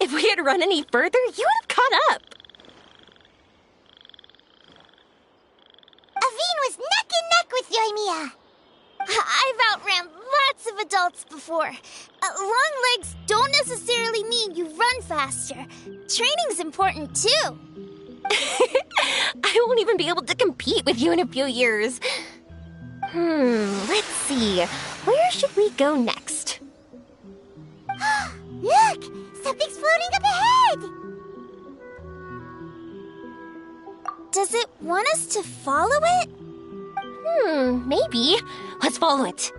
If we had run any further, you would have caught up. Aveen was neck and neck with Yoimiya. I've outran lots of adults before. Long legs don't necessarily mean you run faster. Training's important too. I won't even be able to compete with you in a few years. Let's see. Where should we go next? Look! Something's floating up ahead! Does it want us to follow it? Maybe. Let's follow it.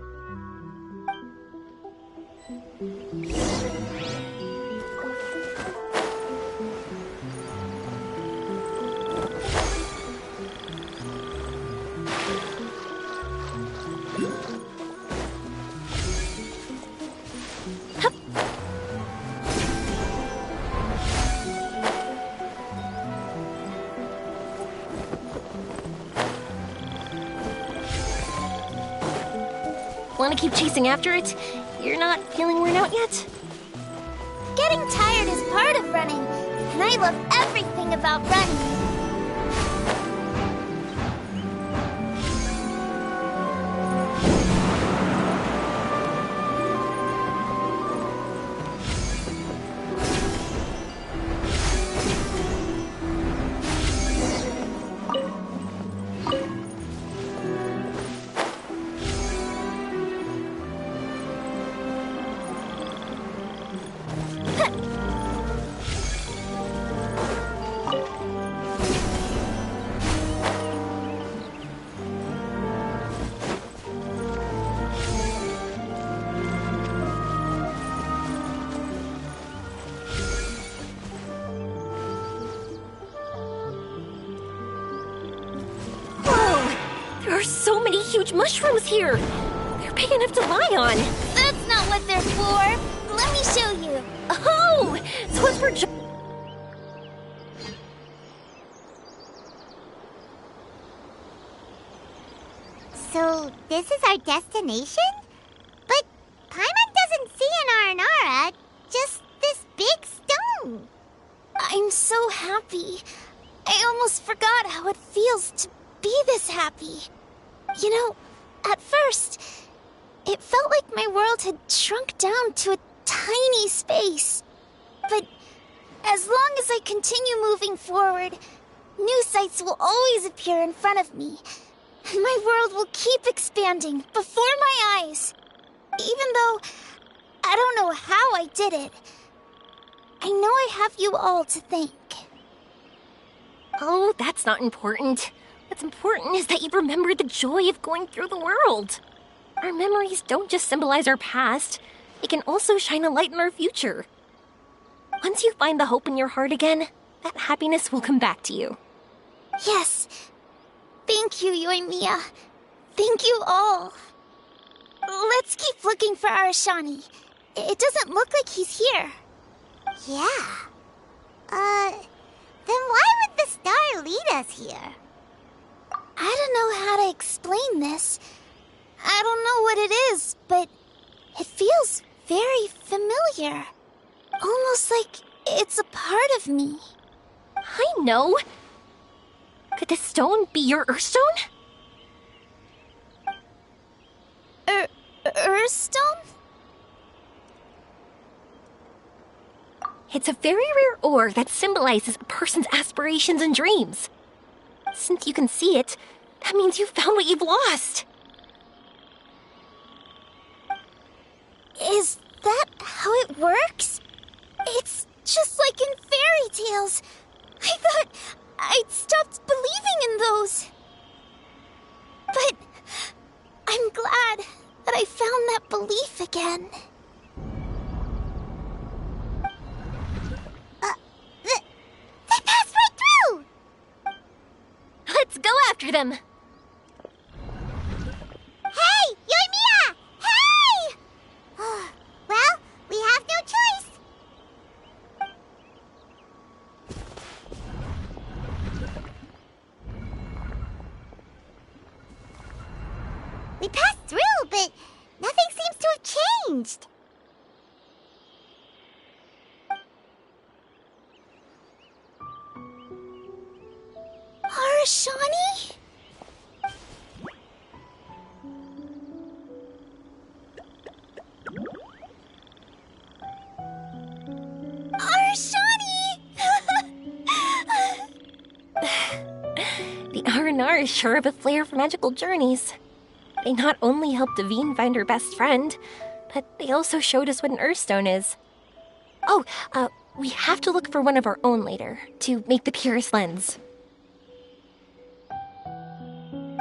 Want to keep chasing after it? You're not feeling worn out yet? Getting tired is part of running, and I love everything about running. There are so many huge mushrooms here. They're big enough to lie on. That's not what they're for. Let me show you. Oh! So it's for... So, this is our destination? But Paimon doesn't see an Aranara, just this big stone. I'm so happy. I almost forgot how it feels to be this happy. You know, at first, It felt like my world had shrunk down to a tiny space. But as long as I continue moving forward, new sights will always appear in front of me. And my world will keep expanding before my eyes. Even though I don't know how I did it, I know I have you all to thank. Oh, that's not important. What's important is that you remember the joy of going through the world. Our memories don't just symbolize our past, they can also shine a light in our future. Once you find the hope in your heart again, that happiness will come back to you. Yes. Thank you, Yoimiya. Thank you all. Let's keep looking for Arashani. It doesn't look like he's here. Yeah. Then why would the star lead us here? I don't know how to explain this. I don't know what it is, but it feels very familiar. Almost like it's a part of me. I know. Could this stone be your Earthstone? Earthstone? It's a very rare ore that symbolizes a person's aspirations and dreams. Since you can see it, that means you've found what you've lost. Is that how it works? It's just like in fairy tales. I thought I'd stopped believing in those. But I'm glad that I found that belief again. They passed right through! Let's go after them. Hey, Yoimiya! Hey! Well, we have no choice. We passed through, but nothing seems to have changed. Arashani? The R&R is sure of a flair for magical journeys. They not only helped Devine find her best friend, but they also showed us what an Earthstone is. Oh, we have to look for one of our own later, to make the purest lens.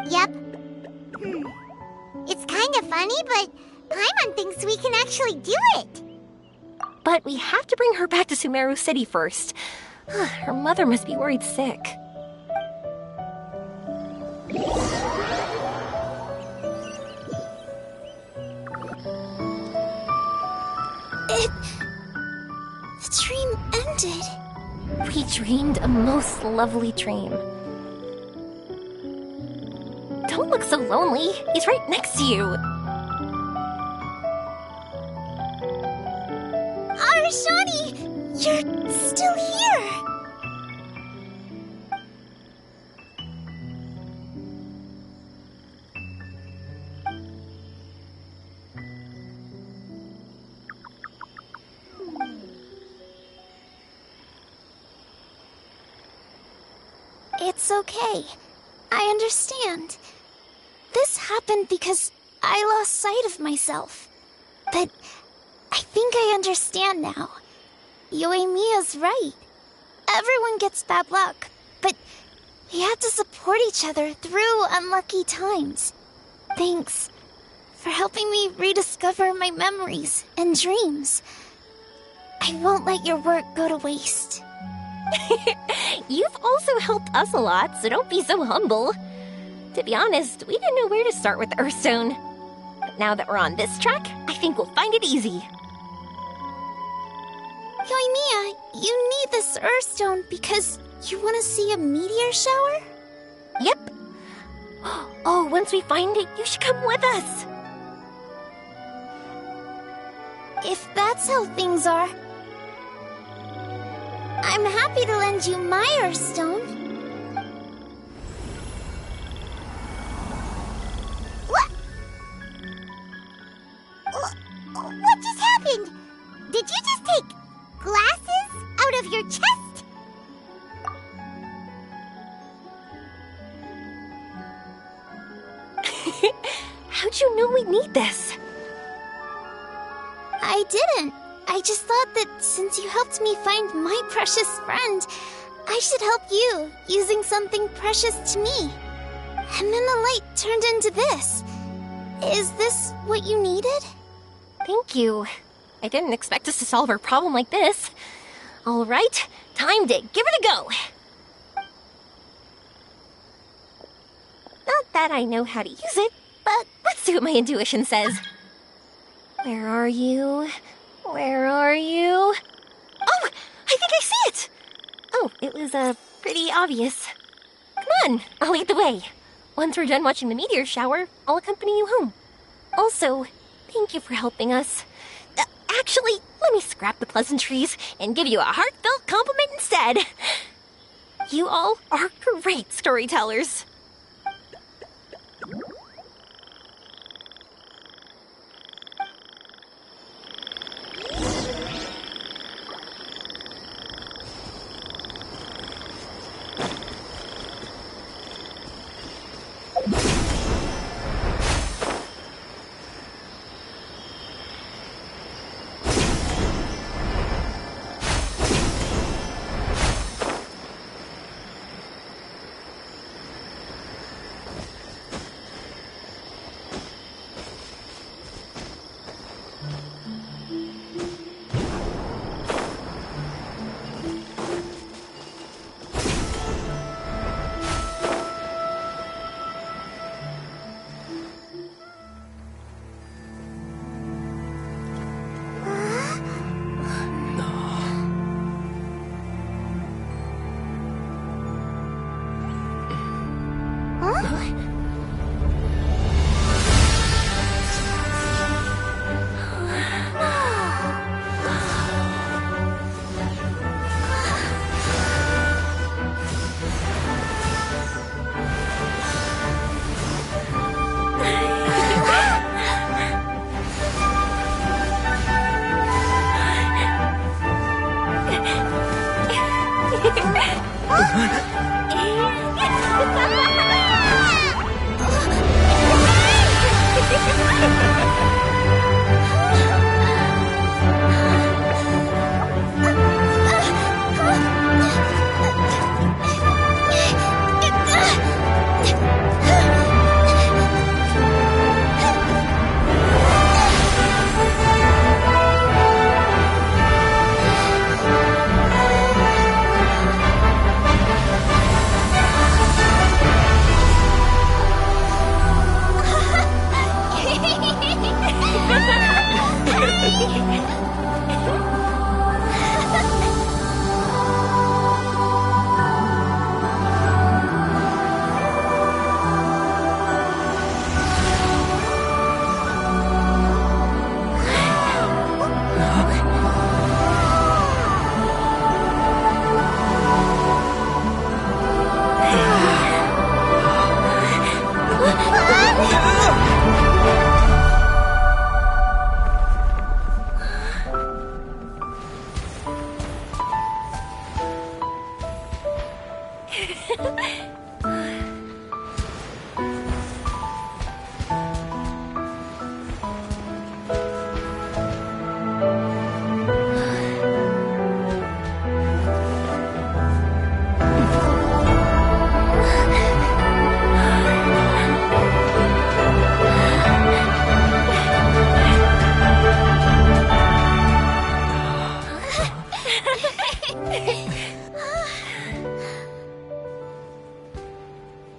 Yep. It's kind of funny, but Paimon thinks we can actually do it. But we have to bring her back to Sumeru City first. Her mother must be worried sick. The dream ended. We dreamed a most lovely dream. Don't look so lonely. He's right next to you. Arashani! You're still here! It's okay. I understand. This happened because I lost sight of myself. But I think I understand now. Yoimiya's right. Everyone gets bad luck, but we have to support each other through unlucky times. Thanks for helping me rediscover my memories and dreams. I won't let your work go to waste. You've also helped us a lot, so don't be so humble. To be honest, we didn't know where to start with Earthstone. But now that we're on this track, I think we'll find it easy. Yoimiya, you need this Earthstone because you want to see a meteor shower? Yep. Oh, once we find it, you should come with us. If that's how things are, I'm happy to lend you my Earthstone. What? How'd you know we'd need this? I didn't. I just thought that since you helped me find my precious friend, I should help you, using something precious to me. And then the light turned into this. Is this what you needed? Thank you. I didn't expect us to solve our problem like this. All right, time to give it a go. Not that I know how to use it, but let's see what my intuition says. Where are you? Where are you? Oh, I think I see it! Oh, it was, pretty obvious. Come on, I'll lead the way. Once we're done watching the meteor shower, I'll accompany you home. Also, thank you for helping us. Actually, let me scrap the pleasantries and give you a heartfelt compliment instead. You all are great storytellers.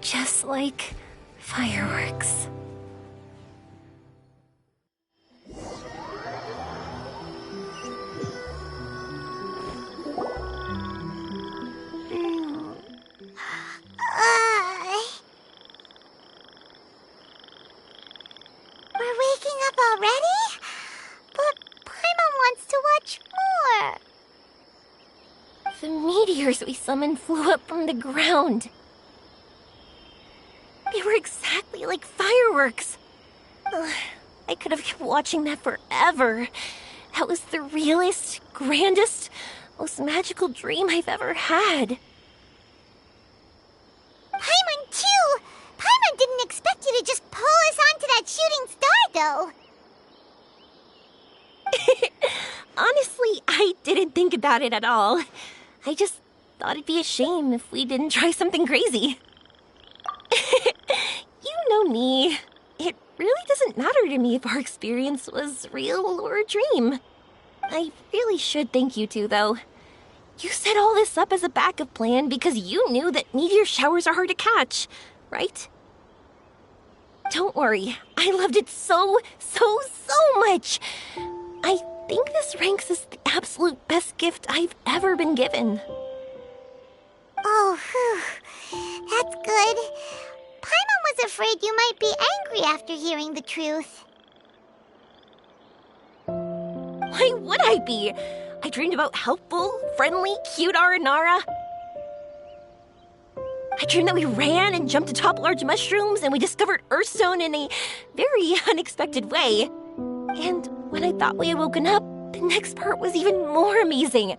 Just like fireworks. We're waking up already? But Paimon wants to watch more. The meteors we summoned flew up from the ground. They were exactly like fireworks. Ugh, I could have kept watching that forever. That was the realest, grandest, most magical dream I've ever had. Paimon too! Paimon didn't expect you to just pull think about it at all. I just thought it'd be a shame if we didn't try something crazy. You know me. It really doesn't matter to me if our experience was real or a dream. I really should thank you two, though. You set all this up as a backup plan because you knew that meteor showers are hard to catch, right? Don't worry, I loved it so much. I think this ranks as the absolute best gift I've ever been given. Oh, whew. That's good. Paimon was afraid you might be angry after hearing the truth. Why would I be? I dreamed about helpful, friendly, cute Aranara. I dreamed that we ran and jumped atop large mushrooms and we discovered Earthstone in a very unexpected way. And when I thought we had woken up, the next part was even more amazing.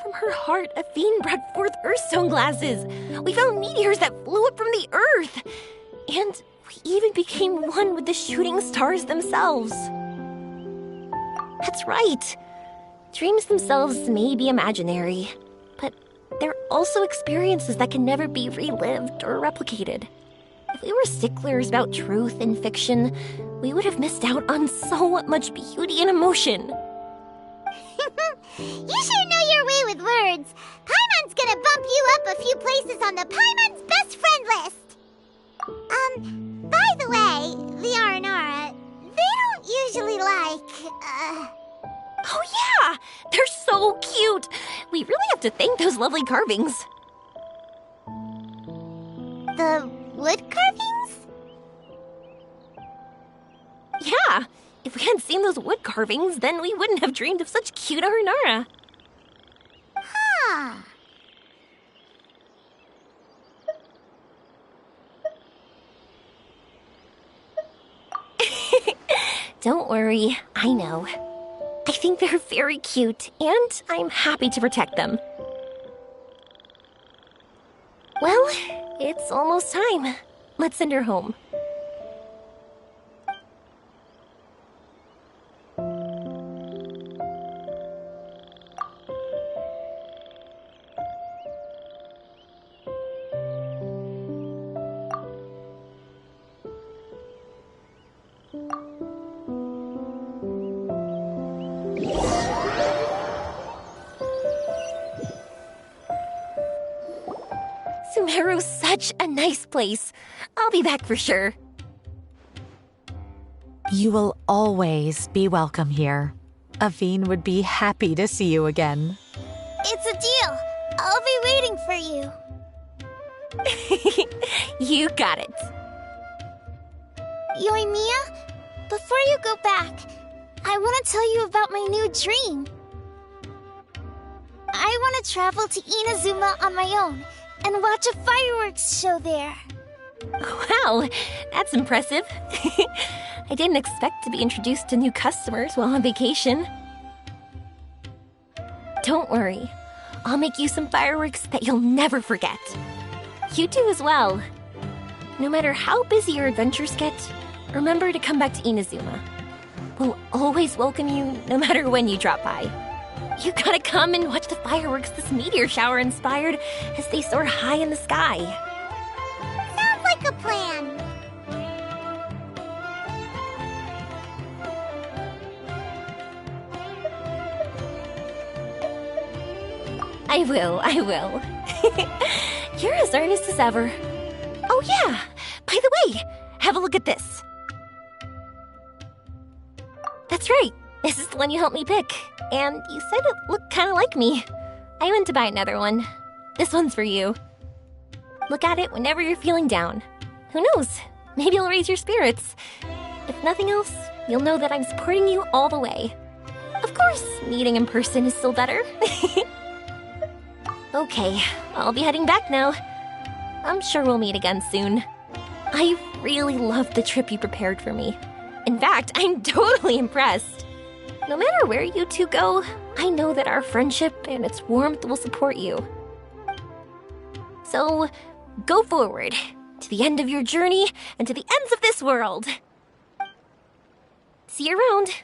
From her heart, Athene brought forth Earthstone glasses. We found meteors that flew up from the Earth. And we even became one with the shooting stars themselves. That's right. Dreams themselves may be imaginary, but they're also experiences that can never be relived or replicated. If we were sticklers about truth in fiction, we would have missed out on so much beauty and emotion. You sure know your way with words. Paimon's gonna bump you up a few places on the Paimon's best friend list. By the way, the Aranara, they don't usually like, Oh yeah! They're so cute! We really have to thank those lovely carvings. the wood carvings? Yeah! If we hadn't seen those wood carvings, then we wouldn't have dreamed of such cute Aranara. Huh. Don't worry, I know. I think they're very cute, and I'm happy to protect them. Well, it's almost time. Let's send her home. Sumeru's such a nice place. I'll be back for sure. You will always be welcome here. Athene would be happy to see you again. It's a deal. I'll be waiting for you. You got it. Yoimiya, before you go back, I want to tell you about my new dream. I want to travel to Inazuma on my own and watch a fireworks show there. Wow, that's impressive. I didn't expect to be introduced to new customers while on vacation. Don't worry, I'll make you some fireworks that you'll never forget. You do as well. No matter how busy your adventures get, remember to come back to Inazuma. We'll always welcome you no matter when you drop by. You gotta come and watch the fireworks this meteor shower inspired as they soar high in the sky. Sounds like a plan. I will. You're as earnest as ever. Oh yeah, by the way, have a look at this. That's right, this is the one you helped me pick. And you said it looked kind of like me. I went to buy another one. This one's for you. Look at it whenever you're feeling down. Who knows? Maybe it'll raise your spirits. If nothing else, you'll know that I'm supporting you all the way. Of course, meeting in person is still better. Okay, I'll be heading back now. I'm sure we'll meet again soon. I really loved the trip you prepared for me. In fact, I'm totally impressed. No matter where you two go, I know that our friendship and its warmth will support you. So, go forward, to the end of your journey and to the ends of this world. See you around.